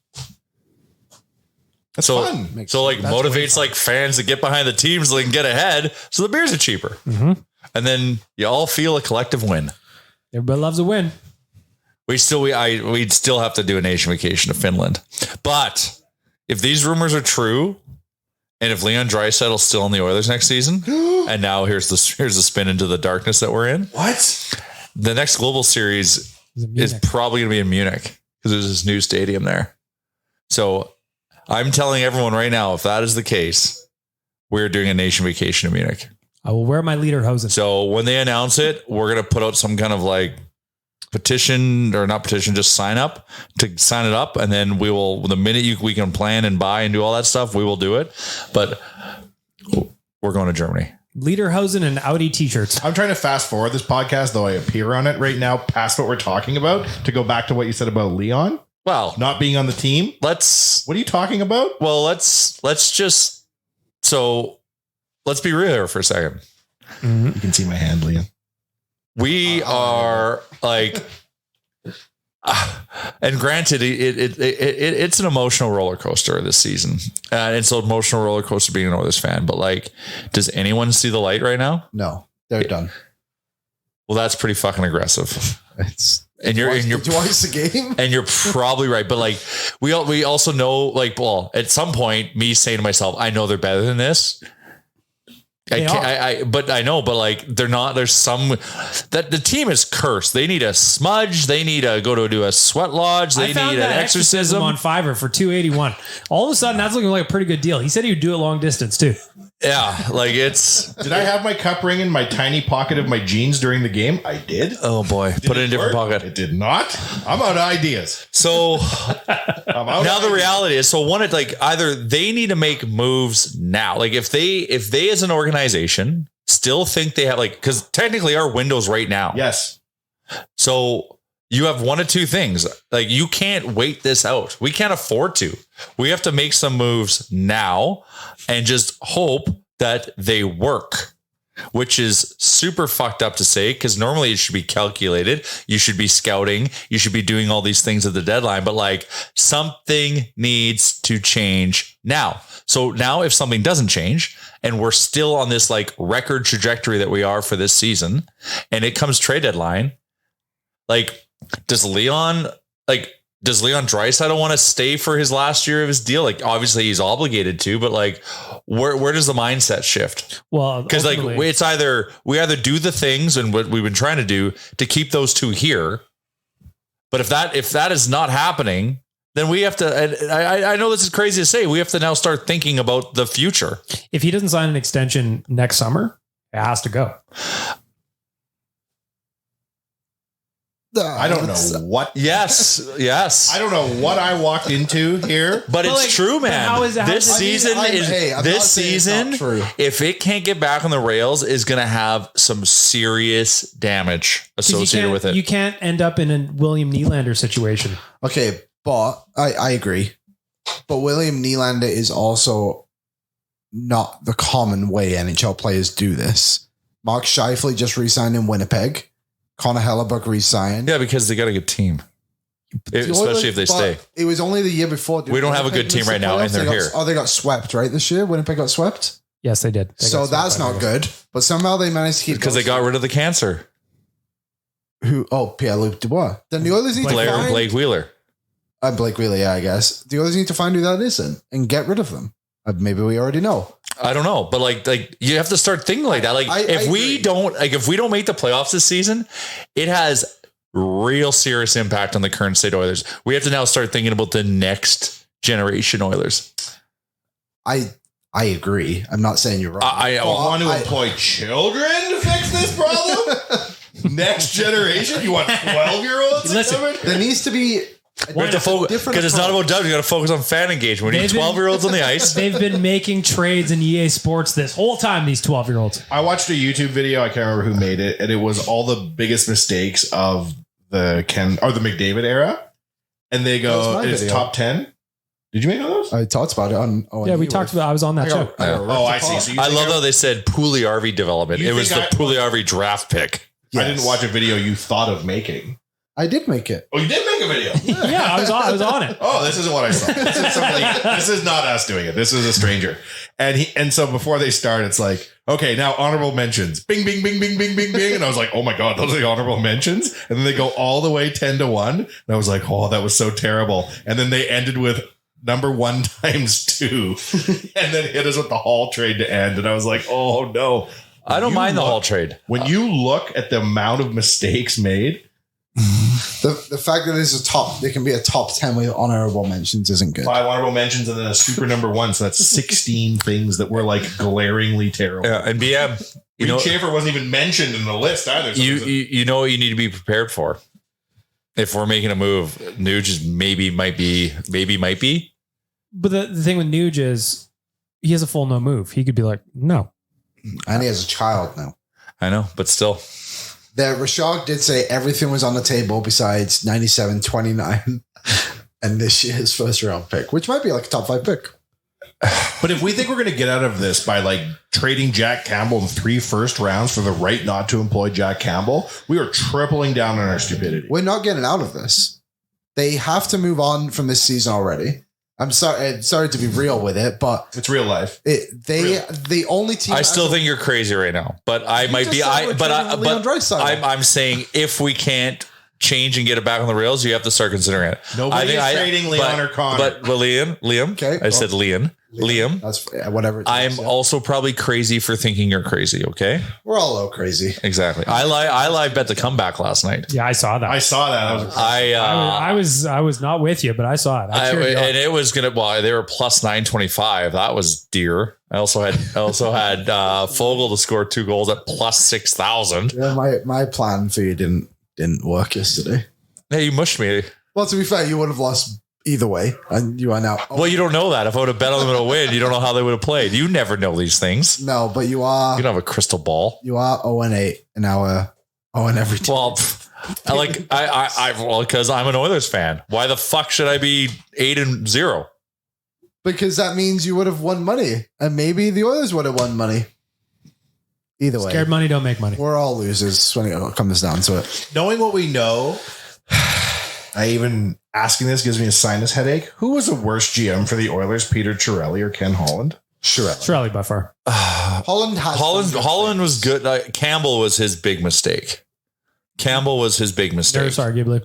That's so, fun. So like That's motivates like fans to get behind the teams so they can get ahead. So the beers are cheaper. Mm-hmm. And then you all feel a collective win. Everybody loves a win. We'd still have to do a nation vacation to Finland. But if these rumors are true, and if Leon Draisaitl's still in the Oilers next season, and now here's the spin into the darkness that we're in. What? The next global series is probably going to be in Munich because there's this new stadium there. So I'm telling everyone right now, if that is the case, we're doing a nation vacation in Munich. I will wear my lederhosen. So when they announce it, we're going to put out some kind of like petition or not petition, just sign it up. And then we will, the minute we can plan and buy and do all that stuff, we will do it. But we're going to Germany. Lederhosen and Audi t-shirts. I'm trying to fast forward this podcast, though I appear on it right now past what we're talking about, to go back to what you said about Leon Well, not being on the team. What are you talking about? Well, let's be real here for a second. Mm-hmm. You can see my hand, Leon. We are like, and granted, it's an emotional roller coaster this season. It's an emotional roller coaster being an Oilers fan. But like, does anyone see the light right now? No, they're done. Well, that's pretty fucking aggressive. Did you watch the game? And you're probably right. But like, we also know, like, well, at some point, me saying to myself, I know they're better than this. But like they're not. There's some that the team is cursed. They need a smudge. They need to go to do a sweat lodge. They need an exorcism on Fiverr for $281. All of a sudden, that's looking like a pretty good deal. He said he would do it long distance too. Yeah, like it's. Did I have my cup ring in my tiny pocket of my jeans during the game? I did. Oh boy, put it in a different pocket. It did not. I'm out of ideas. So now the reality is, like either they need to make moves now. Like if they as an organization still think they have because technically our window's right now. Yes. So you have one of two things. Like you can't wait this out. We can't afford to. We have to make some moves now and just hope that they work, which is super fucked up to say because normally it should be calculated. You should be scouting. You should be doing all these things at the deadline, but like something needs to change now. So now if something doesn't change and we're still on this like record trajectory that we are for this season and it comes trade deadline, like does Leon Draisaitl want to stay for his last year of his deal? Like obviously he's obligated to, but like where does the mindset shift? Well, because like it's either we do the things and what we've been trying to do to keep those two here. But if that is not happening, then we have to, I know this is crazy to say, we have to now start thinking about the future. If he doesn't sign an extension next summer, it has to go. I don't know what. Yes. I don't know what I walked into here, but it's true, man. This season, if it can't get back on the rails, is going to have some serious damage associated with it. You can't end up in a William Nylander situation. Okay, but I agree. But William Nylander is also not the common way NHL players do this. Mark Scheifele just re-signed in Winnipeg. Connor Hellebuck re-signed. Yeah, because they got a good team. Especially if they stay. It was only the year before. We don't have a good team right now, and they're here. They got swept, right, this year? Winnipeg got swept? Yes, they did. So that's not good. But somehow they managed to keep... Because they got rid of the cancer. Who? Oh, Pierre-Luc Dubois. Then the Oilers need to find... Blake Wheeler. Blake Wheeler, yeah, I guess. The Oilers need to find who that is and get rid of them. Maybe we already know. I don't know, but like you have to start thinking like that. Like if we don't make the playoffs this season, it has real serious impact on the current state Oilers. We have to now start thinking about the next generation Oilers. I agree. I'm not saying you're wrong. I want to employ children to fix this problem. Next generation, you want 12-year-olds? Listen, there needs to be. Because it's not about Doug. You got to focus on fan engagement. We need 12-year-olds on the ice. They've been making trades in EA Sports this whole time. These 12-year-olds. I watched a YouTube video. I can't remember who made it, and it was all the biggest mistakes of the McDavid era. And they go, it's top 10. Did you make all those? I talked about it on. Yeah, we talked about. I was on that show. Oh, I see. So I love how they said Pugliarvi development. You It was the think Pugliarvi draft pick. I didn't watch a video you thought of making. I did make it. Oh, you did make a video. Yeah, I was on it. Oh, this isn't what I saw. This is not us doing it. This is a stranger. And so before they start, it's like, okay, now honorable mentions. Bing, bing, bing, bing, bing, bing, bing. And I was like, oh my God, those are the honorable mentions. And then they go all the way 10-1. And I was like, oh, that was so terrible. And then they ended with number 1 times 2 and then hit us with the Hall trade to end. And I was like, oh no. I don't mind the Hall trade. When you look at the amount of mistakes made, The fact that there's there can be a top 10 with honorable mentions isn't good. 5 honorable mentions and then a super number 1. So that's 16 things that were like glaringly terrible. Yeah, and BM, Reed Schaefer wasn't even mentioned in the list either. So you know what you need to be prepared for. If we're making a move, Nuge is might be. But the thing with Nuge is he has a full no move. He could be like, no. And he has a child now. I know, but still. Rashad did say everything was on the table besides 97, 29 and this year's first round pick, which might be like a top 5 pick. But if we think we're going to get out of this by like trading Jack Campbell in 3 first rounds for the right not to employ Jack Campbell, we are tripling down on our stupidity. We're not getting out of this. They have to move on from this season already. I'm sorry to be real with it, but it's real life. The only team. I still think you're crazy right now, but I might be. I'm saying if we can't change and get it back on the rails, you have to start considering it. Nobody is trading Leon or Connor. But Liam. Okay, I said Liam. That's whatever. I'm also probably crazy for thinking you're crazy. Okay, we're all a little crazy. Exactly. I live bet the comeback last night. Yeah, I saw that. I I was not with you, but I saw it. And it was gonna. Well, they were plus 925. That was dear. I also had Fogel to score 2 goals at plus 6,000. Yeah, my plan for you didn't work yesterday. Hey, you mushed me. Well, to be fair, you would have lost either way, and you are now. Well, you don't know that. If I would have bet on them to win, you don't know how they would have played. You never know these things. No, but you are. You don't have a crystal ball. You are 0-8 in our 0 in every team. Well, because I'm an Oilers fan. Why the fuck should I be 8-0? Because that means you would have won money, and maybe the Oilers would have won money. Either way, scared money don't make money. We're all losers when it comes down to it. Knowing what we know, asking this gives me a sinus headache. Who was the worst GM for the Oilers, Peter Chiarelli or Ken Holland? Chiarelli by far. Holland was good. Campbell was his big mistake. Nurse, arguably.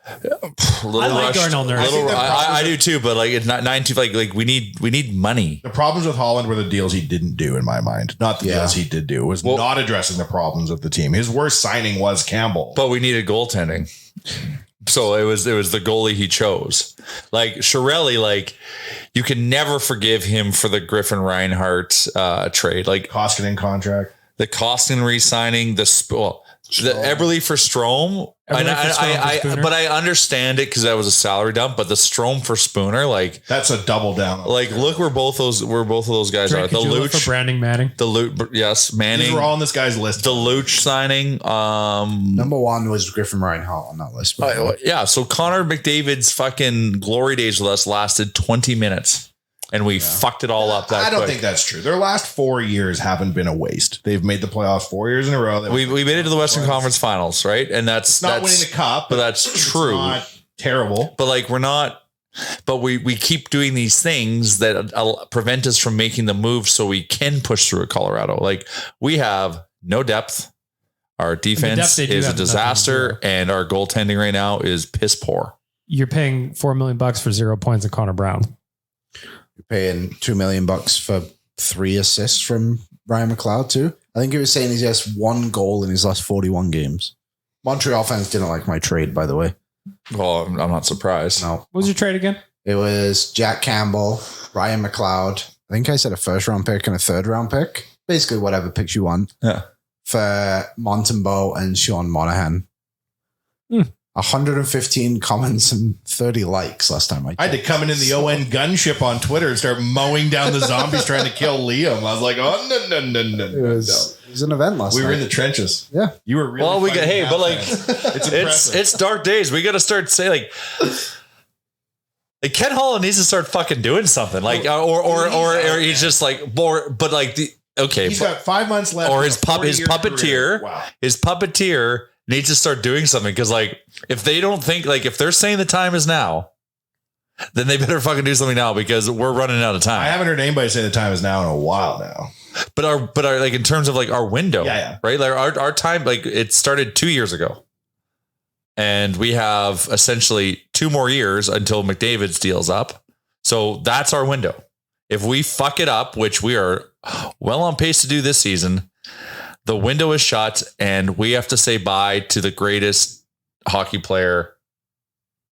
I like Darnell Nurse. I do too, but like it's not 9-2. Like we need money. The problems with Holland were the deals he didn't do, in my mind. Not the deals he did do. It was not addressing the problems of the team. His worst signing was Campbell. But we needed goaltending. So it was the goalie he chose. Like Chiarelli, like you can never forgive him for the Griffin Reinhart trade. Like Koskinen contract. The Koskinen re-signing, the Eberle for Strome. But I understand it because that was a salary dump. But the Strome for Spooner, like that's a double down. Like, look where both of those guys are. The Luch for Branding Manning. The Luch, yes, Manning. These were all on this guy's list. The Luch signing. Number 1 was Griffin Reinhart on that list. Yeah, so Connor McDavid's fucking glory days with us lasted 20 minutes. And we fucked it all up. I don't think that's true. Their last 4 years haven't been a waste. They've made the playoffs 4 years in a row. We made it to the Western Conference Finals, right? And that's not winning the cup, but that's true. Not terrible. But like we're not. But we keep doing these things that prevent us from making the move, so we can push through at Colorado. Like we have no depth. Our defense is a disaster, and our goaltending right now is piss poor. You're paying $4 million for 0 points in Connor Brown. Paying $2 million for 3 assists from Ryan McLeod too. I think he was saying he has 1 goal in his last 41 games. Montreal fans didn't like my trade, by the way. Well, I'm not surprised. No. What was your trade again? It was Jack Campbell, Ryan McLeod. I think I said a 1st round pick and a 3rd round pick. Basically, whatever picks you want. Yeah. For Montembeault and Sean Monahan. 115 comments and 30 likes last time I had to come in the ON gunship on Twitter and start mowing down the zombies trying to kill Liam. I was like, oh, no. It was an event last night. We were in the trenches. Yeah. You were really but like, it's dark days. We got to start saying like, Like Ken Holland needs to start fucking doing something. Like or he's just like but like he's got 5 months left. Or his puppeteer. Wow. His puppeteer needs to start doing something because like if they don't think like if they're saying the time is now, then they better fucking do something now because we're running out of time. I haven't heard anybody say the time is now in a while now. But our like in terms of like our window, right? Like our time, like it started 2 years ago. And we have essentially 2 more years until McDavid's deal's up. So that's our window. If we fuck it up, which we are well on pace to do this season, the window is shut and we have to say bye to the greatest hockey player.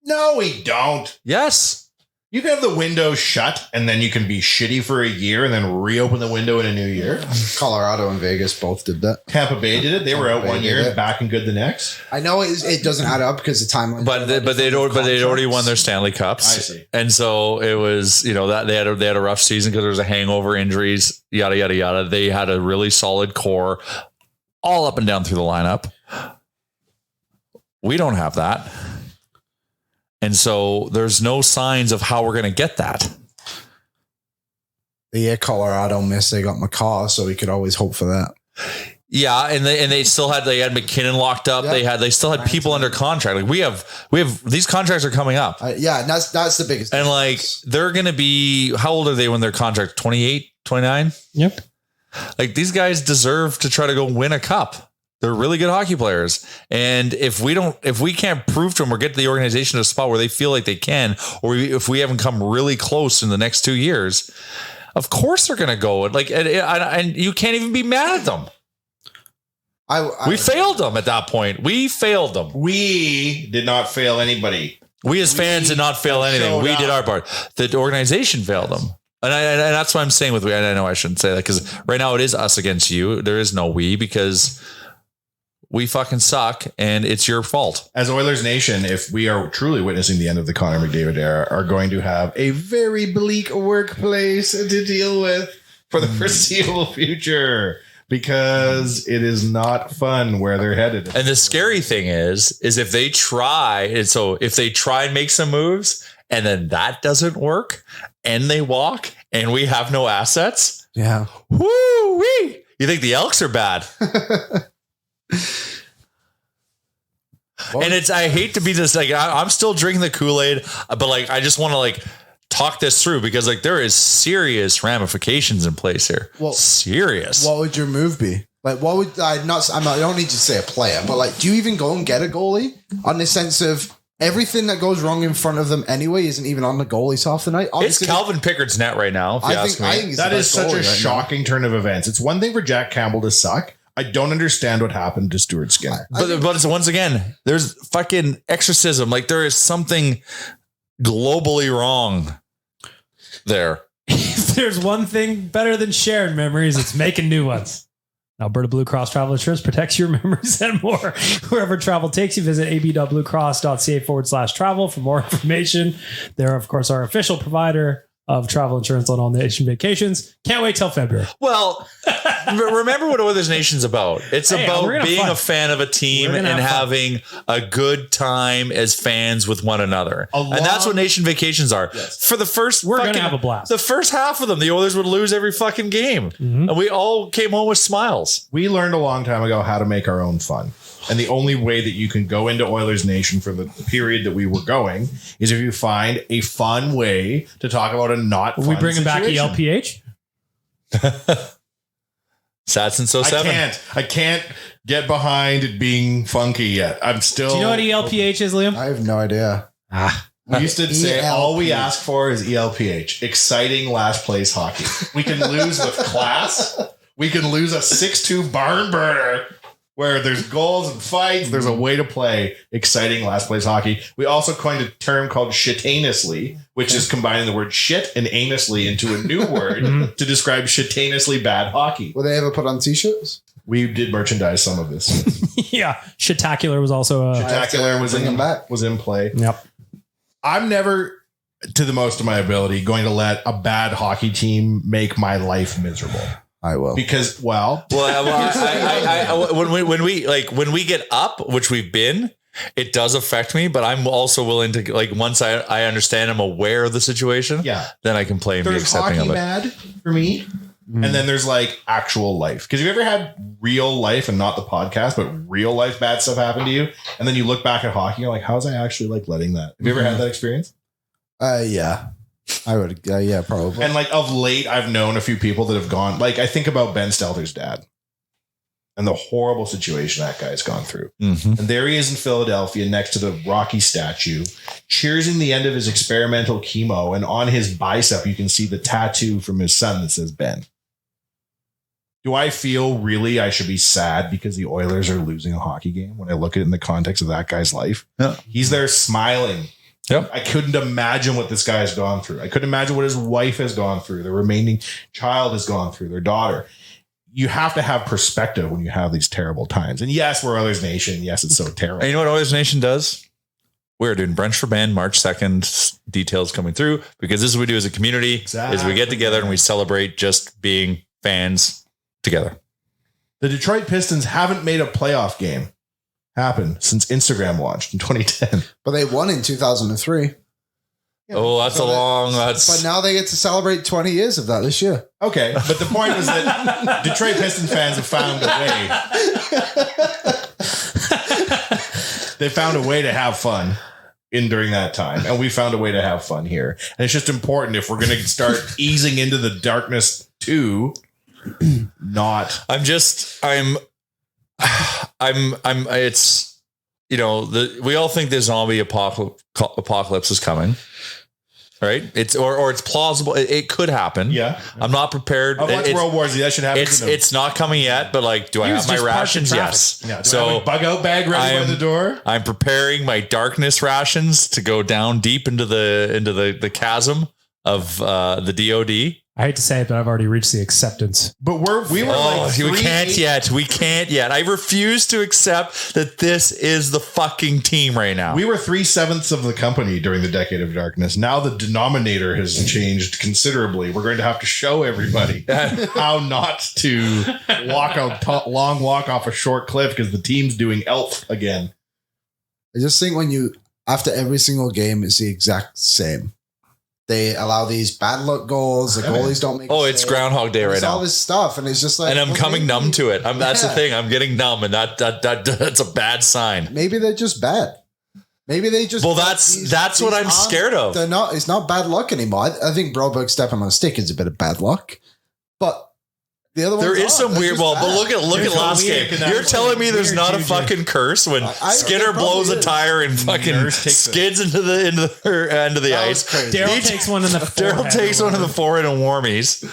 No, we don't. Yes. You can have the window shut and then you can be shitty for a year and then reopen the window in a new year. Colorado and Vegas both did that. Tampa Bay did it. They were out 1 year and back and good the next. I know it doesn't add up because the timeline. But they'd already won their Stanley Cups. I see. And so it was, that they had a rough season because there was a hangover, injuries, yada, yada, yada. They had a really solid core all up and down through the lineup. We don't have that. And so there's no signs of how we're going to get that. The year Colorado missed, they got McCaw, so we could always hope for that. Yeah, and they had McKinnon locked up. Yeah. They still had people under contract. Like we have these contracts are coming up. Yeah, and that's the biggest. And like they're going to be, how old are they when their contract? 28, 29? Yep. Like these guys deserve to try to go win a cup. They're really good hockey players. And if we can't prove to them or get the organization to a spot where they feel like they can, or if we haven't come really close in the next 2 years, of course they're going to go. And you can't even be mad at them. We failed them at that point. We failed them. We did not fail anybody. We as fans did not fail anything. We did our part. The organization failed them. And that's what I'm saying with we. And I know I shouldn't say that because right now it is us against you. There is no we because we fucking suck and it's your fault. As Oilers Nation, if we are truly witnessing the end of the Connor McDavid era, are going to have a very bleak workplace to deal with for the foreseeable future because it is not fun where they're headed. And the scary thing is if they try, and so if they try and make some moves and then that doesn't work and they walk and we have no assets. Yeah. Woo-wee. You think the Elks are bad? And I hate to be this, like, I'm still drinking the Kool-Aid, but like, I just want to like talk this through because like there is serious ramifications in place here. Well, serious. What would your move be? Like, what would I don't need to say a player, but like, do you even go and get a goalie on the sense of everything that goes wrong in front of them anyway isn't even on the goalies half the night? Obviously, it's Calvin Pickard's net right now. If you ask me. I think that is such a shocking turn of events. It's one thing for Jack Campbell to suck. I don't understand what happened to Stuart Skinner. But it's, once again, there's fucking exorcism. Like there is something globally wrong there. If there's one thing better than sharing memories, it's making new ones. Alberta Blue Cross Travel Insurance protects your memories and more. Wherever travel takes you, visit ab.bluecross.ca/travel for more information. They're, of course, our official provider of travel insurance on all nation vacations. Can't wait till February. Well, remember what Oilers Nation's about. It's about being a fan of a team and having a good time as fans with one another. And that's what Nation Vacations are. Yes. For the first, we're going to have a blast. The first half of them, the Oilers would lose every fucking game. Mm-hmm. And we all came home with smiles. We learned a long time ago how to make our own fun. And the only way that you can go into Oilers Nation for the period that we were going is if you find a fun way to talk about a not fun we bringing situation. back ELPH? Sad since 07. I can't get behind it being funky yet. I'm still. Do you know what ELPH is, Liam? I have no idea. We used to say all we ask for is ELPH, exciting last place hockey. We can lose with class. We can lose a 6-2 barn burner where there's goals and fights. There's a way to play exciting last place hockey. We also coined a term called shitainously, which is combining the word shit and aimlessly into a new word to describe shitainously bad hockey. Will they ever put on t-shirts? We did merchandise some of this. Yeah. Shitacular was also Shitacular was in play. Yep. I'm never, to the most of my ability, going to let a bad hockey team make my life miserable. I will, because when we get up, which we've been, it does affect me, but I'm also willing to, like, once I understand, I'm aware of the situation. Yeah. Then I can play and be There's accepting hockey of it. mad for me. And then there's like actual life. Because you've ever had real life and not the podcast, but real life bad stuff happen to you. And then you look back at hockey, you're like, how was I actually like letting that? Have you ever had that experience? Yeah. I would. Yeah, probably. And like of late, I've known a few people that have gone, like I think about Ben Stelter's dad and the horrible situation that guy's gone through. Mm-hmm. And there he is in Philadelphia next to the Rocky statue, cheersing the end of his experimental chemo. And on his bicep, you can see the tattoo from his son that says Ben. Do I feel really I should be sad because the Oilers are losing a hockey game when I look at it in the context of that guy's life? Yeah. He's there smiling. Yep. I couldn't imagine what this guy has gone through. I couldn't imagine what his wife has gone through, the remaining child has gone through, their daughter. You have to have perspective when you have these terrible times. And yes, we're Oilers Nation. Yes, it's so terrible. And you know what Oilers Nation does? We're doing brunch for Ben March 2nd. Details coming through, because this is what we do as a community. Is we get together and we celebrate just being fans together. The Detroit Pistons haven't made a playoff game happen since Instagram launched in 2010. But they won in 2003. Oh, that's But now they get to celebrate 20 years of that this year. Okay, but the point was that Detroit Pistons fans have found a way. They found a way to have fun during that time, and we found a way to have fun here. And it's just important, if we're going to start easing into the darkness too. It's, you know, we all think the zombie apocalypse is coming, right? It's or it's plausible. It could happen. Yeah. I'm not prepared. I watched World War Z. That should happen. It's not coming yet, but like, do I have my rations? Yes. Yeah. So I have a bug out bag ready by the door. I'm preparing my darkness rations to go down deep into the chasm of the DOD. I hate to say it, but I've already reached the acceptance. But we can't yet. We can't yet. I refuse to accept that this is the fucking team right now. We were 3/7 of the company during the Decade of Darkness. Now the denominator has changed considerably. We're going to have to show everybody how not to walk a long walk off a short cliff because the team's doing Elf again. I just think after every single game, it's the exact same. They allow these bad luck goals. The goalies don't make. It's Groundhog Day right now. All this stuff, and it's just like, and I'm coming numb to it. That's the thing. I'm getting numb, and that's a bad sign. Maybe they're just bad. Maybe they just. Well, that's what I'm scared of. They're not. It's not bad luck anymore. I think Broberg stepping on a stick is a bit of bad luck, but the other one. There is some weird. Well, but look at last game. You're telling me there's not a fucking curse when Skinner blows a tire and fucking skids into the end of the ice. Daryl takes one in the forehead and warmies.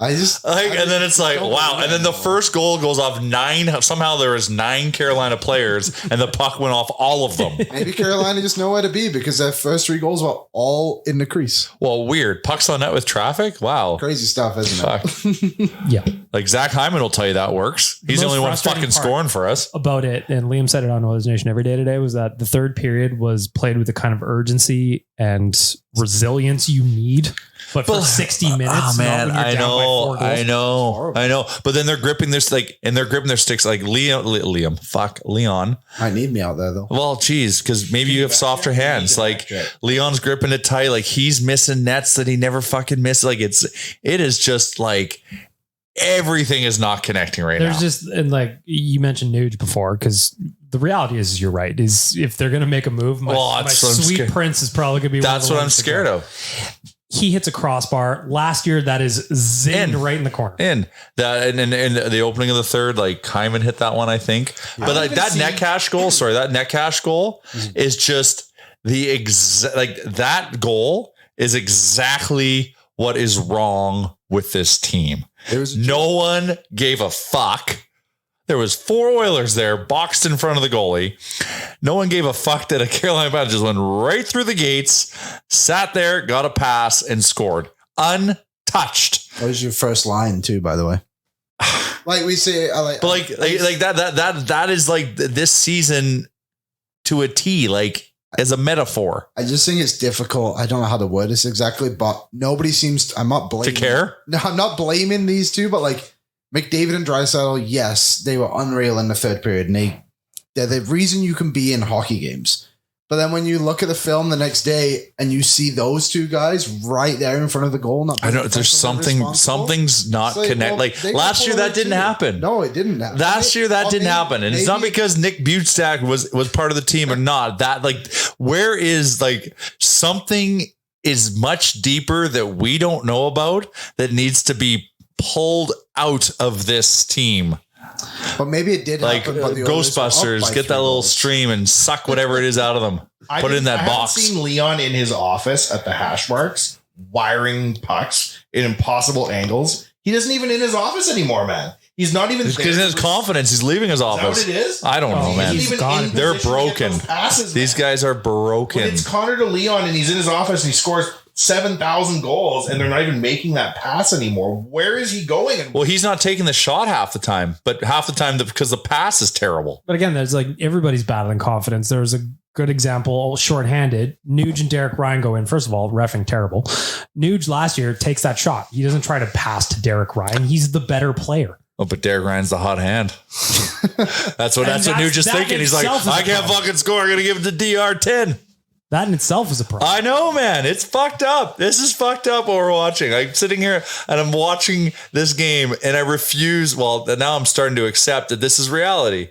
And then it's like, wow. And then the first goal goes off 9. Somehow there was 9 Carolina players and the puck went off all of them. Maybe Carolina just know where to be because their first 3 goals were all in the crease. Well, weird. Pucks on net with traffic. Wow. Crazy stuff, isn't it? Yeah. Like Zach Hyman will tell you that works. He's the only one fucking scoring for us. About it, and Liam said it on Oilers Nation every day today, was that the third period was played with the kind of urgency and resilience you need. But for 60 minutes, oh man, I know. But then they're gripping their sticks like Leon. Might need me out there though. Well, geez, because maybe you have softer hands. Like Leon's gripping it tight. Like he's missing nets that he never fucking missed. Like it is just like everything is not connecting right now. There's just, and like you mentioned Nuge before, because the reality is, you're right. Is if they're going to make a move, my sweet prince is probably going to be. That's what I'm scared of. He hits a crossbar. Last year, that is zinned right in the corner. And the opening of the third, like Hyman hit that one, I think. Yeah. But like that net cash goal is just that goal is exactly what is wrong with this team. No one gave a fuck. There was 4 Oilers there boxed in front of the goalie. No one gave a fuck that a Carolina bat just went right through the gates, sat there, got a pass, and scored. Untouched. That was your first line too, by the way. Like we say, that is like this season to a T, like as a metaphor. I just think it's difficult. I don't know how to word this exactly, but nobody seems. I'm not blaming to care. No, I'm not blaming these two, but like McDavid and Draisaitl, yes, they were unreal in the third period, and they They're the reason you can be in hockey games. But then when you look at the film the next day and you see those two guys right there in front of the goal, not I know there's something's not connect. Like last year that didn't happen. No, it didn't happen. Last year that didn't happen. And it's not because Nick Butestack was part of the team or not. That like where is like something is much deeper that we don't know about that needs to be pulled out of this team. But maybe it did like happen. But the Ghostbusters, get that little stream and suck whatever it is out of them. Put it in that box. I've seen Leon in his office at the hash marks wiring pucks in impossible angles. He doesn't even in his office anymore, man. He's not even because in his confidence, he's leaving his office. Is that what it is? I don't know, man. They're broken. These guys are broken. When it's Connor de Leon and he's in his office and he scores 7,000 goals and they're not even making that pass anymore. Where is he going? Well, he's not taking the shot half the time, but half the time because the pass is terrible. But again, there's like everybody's battling confidence. There's a good example, shorthanded. Nuge and Derek Ryan go in. First of all, reffing terrible. Nuge last year takes that shot. He doesn't try to pass to Derek Ryan. He's the better player. Oh, but Derek Ryan's the hot hand. that's what Nuge is thinking. He's like, I can't fucking score. I'm going to give it to DR10. That in itself is a problem. I know, man. It's fucked up. This is fucked up what we're watching. I'm sitting here and I'm watching this game and I refuse. Well, now I'm starting to accept that this is reality.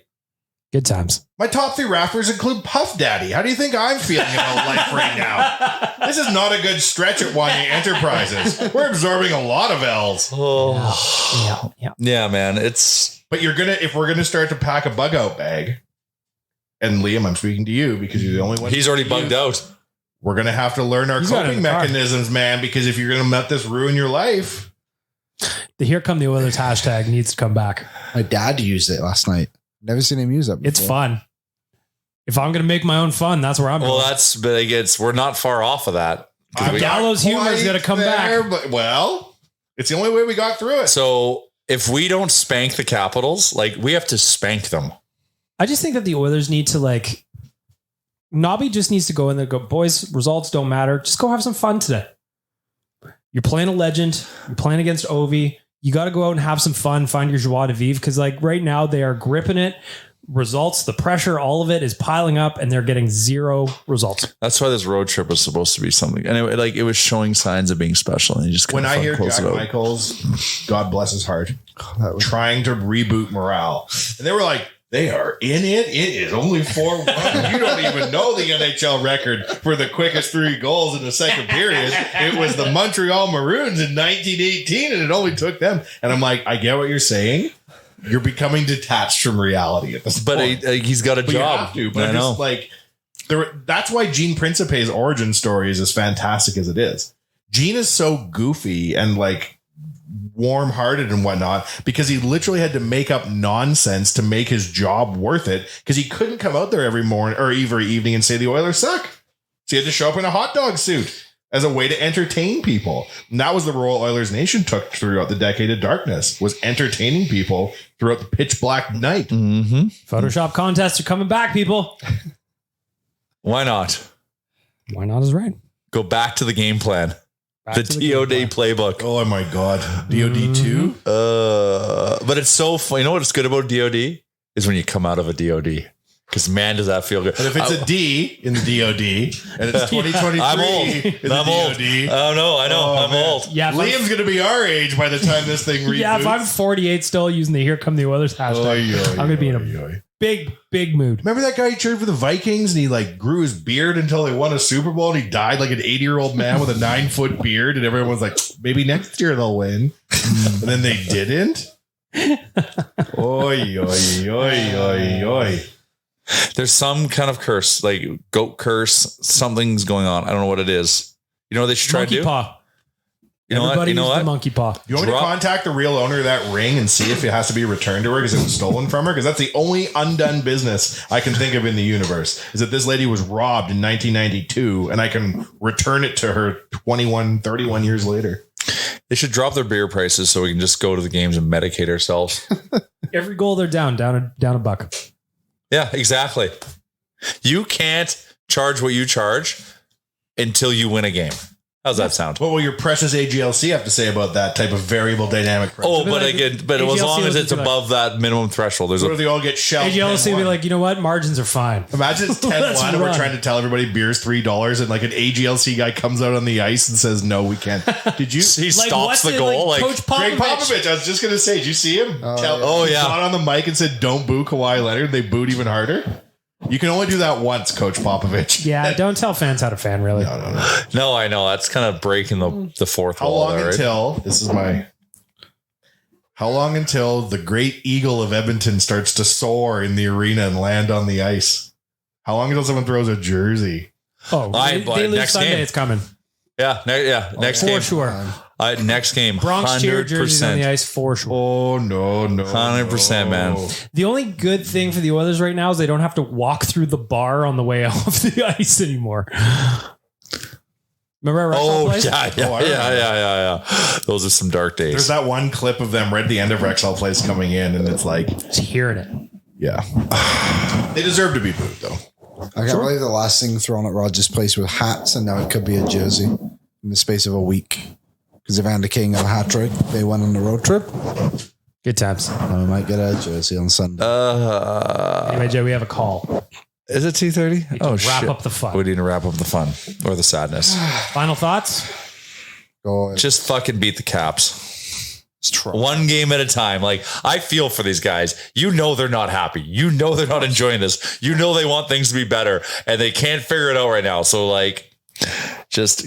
Good times. My top 3 rappers include Puff Daddy. How do you think I'm feeling about life right now? This is not a good stretch at Wanye Enterprises. We're absorbing a lot of L's. Oh. Yeah, man. But if we're gonna start to pack a bug out bag. And Liam, I'm speaking to you because you're the only one. He's already bugged out. We're going to have to learn our coping mechanisms, man, because if you're going to let this ruin your life. The Here Come the Oilers hashtag needs to come back. My dad used it last night. Never seen him use it before. It's fun. If I'm going to make my own fun, that's where I'm going. Well, we're not far off of that. Gallows humor is going to come back. But, well, it's the only way we got through it. So if we don't spank the Capitals, like we have to spank them. I just think that the Oilers need to like, Nobby just needs to go in there and go, boys, results don't matter. Just go have some fun today. You're playing a legend. You're playing against Ovi. You got to go out and have some fun, find your joie de vivre. Because like right now they are gripping it. Results, the pressure, all of it is piling up and they're getting 0 results. That's why this road trip was supposed to be something. And it was showing signs of being special. And you just when I hear Jack Michaels, God bless his heart, trying to reboot morale. And they were like, they are in it. It is only 4-1. You don't even know the NHL record for the quickest 3 goals in the second period. It was the Montreal Maroons in 1918, and it only took them. And I'm like, I get what you're saying. You're becoming detached from reality at this point. But he's got a job. You have to, but I know. Just like, that's why Gene Principe's origin story is as fantastic as it is. Gene is so goofy and like warm-hearted and whatnot because he literally had to make up nonsense to make his job worth it because he couldn't come out there every morning or every evening and say the Oilers suck. So he had to show up in a hot dog suit as a way to entertain people. And that was the role Oilers Nation took throughout the decade of darkness, was entertaining people throughout the pitch black night. Mm-hmm. Photoshop contests are coming back, people. Why not? Why not is right. Go back to the game plan. The DOD playbook. Oh my God. DOD 2? But it's so fun. You know what's good about DOD? Is when you come out of a DOD. Because man, does that feel good. But if it's a D in the DOD and it's 2023 I'm old. in the I'm DOD. Old. Oh, no, I know. I'm old. Yeah, Liam's going to be our age by the time this thing reboots. Yeah, if I'm 48 still using the Here Come the Oilers hashtag, I'm going to be in a big mood. Remember that guy who cheered for the Vikings and he like grew his beard until they won a Super Bowl and he died like an 80-year-old man with a 9-foot beard and everyone was like, maybe next year they'll win. And then they didn't. Oi, oi, oi, oi, oi. There's some kind of curse, like goat curse. Something's going on. I don't know what it is. You know what they should try to do? Paw. You know Everybody what? the monkey paw. You want me to contact the real owner of that ring and see if it has to be returned to her because it was stolen from her? Because that's the only undone business I can think of in the universe is that this lady was robbed in 1992 and I can return it to her 31 years later. They should drop their beer prices so we can just go to the games and medicate ourselves. Every goal they're down a buck. Yeah, exactly. You can't charge what you charge until you win a game. How's that sound? What will your precious AGLC have to say about that type of variable dynamic pricing? Oh, but again, but as long as it's like- above that minimum threshold, there's Or do they all get shelled? AGLC will be 10-1? like, you know what? Margins are fine. Imagine it's 10-1 and we're run. trying to tell everybody beer's $3 and like an AGLC guy comes out on the ice and says, no, we can't. Did you? he Like, stops what's the it, goal. Like, Coach Greg Popovich. Popovich, I was just going to say, did you see him? Oh, he yeah. got on the mic and said, don't boo Kawhi Leonard. They booed even harder. You can only do that once, Coach Popovich. Yeah, don't tell fans how to fan, really. no, I know that's kind of breaking the fourth How wall. long there, right? how long until the great eagle of Edmonton starts to soar in the arena and land on the ice? How long until someone throws a jersey? Oh, they lose next Sunday. game. It's coming. Next For game. sure. Next game. Bronx cheer jerseys on the 100%. ice for sure. Oh, no. 100%, man. The only good thing for the Oilers right now is they don't have to walk through the bar on the way off the ice anymore. Remember our Oh, place? yeah. Those are some dark days. There's that one clip of them right at the end of Rexall Place coming in, and it's like, Just hearing it. yeah. They deserve to be booed, though. I can't believe the last thing thrown at Rogers Place with hats, and now it could be a jersey in the space of a week. Because Evander King had a hat trick. They went on the road trip. Good times. And we might get a jersey on Sunday. Anyway, Joe, we have a call. Is it 2:30? Oh, Wrap shit. up the fun. We need to wrap up the fun or the sadness. Final thoughts? Go Just fucking beat the Caps. try. One game at a time. Like, I feel for these guys. You know they're not happy. You know they're not enjoying this. You know they want things to be better, and they can't figure it out right now. So, like, just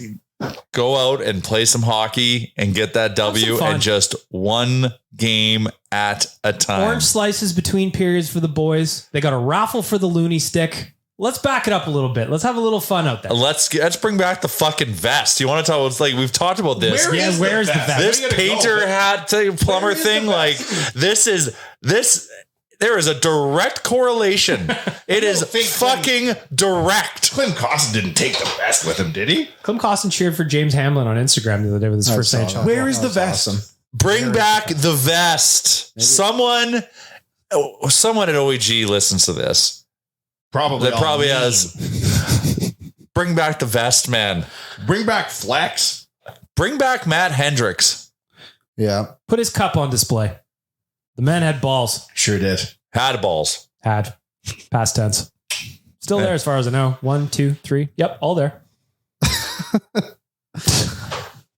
go out and play some hockey and get that W, fun. and just one game at a time. Orange slices between periods for the boys. They got a raffle for the loony stick. Let's back it up a little bit. Let's have a little fun out there. Let's bring back the fucking vest. You want to talk? It's like we've talked about this. Where's the vest? This Where you gonna painter go? hat plumber Where is the thing, like this. There is a direct correlation. It is think fucking direct. Clem Costin didn't take the vest with him, did he? Clem Costin cheered for James Hamlin on Instagram the other day with his I first saw NHL. that. Where is That the was vest? awesome. Bring back the vest. Someone at OEG listens to this. Probably. That probably has. Bring back the vest, man. Bring back Flex. Bring back Matt Hendricks. Yeah. Put his cup on display. The man had balls. Sure did. Had balls. Had. Past tense. Still there as far as I know. 1, 2, 3. Yep, all there.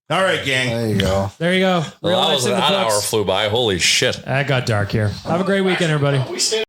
All right, gang. There you go. There you go. Well, Real that life was in the that hour books. flew by. Holy shit. That got dark here. Have a great weekend, everybody. We stayed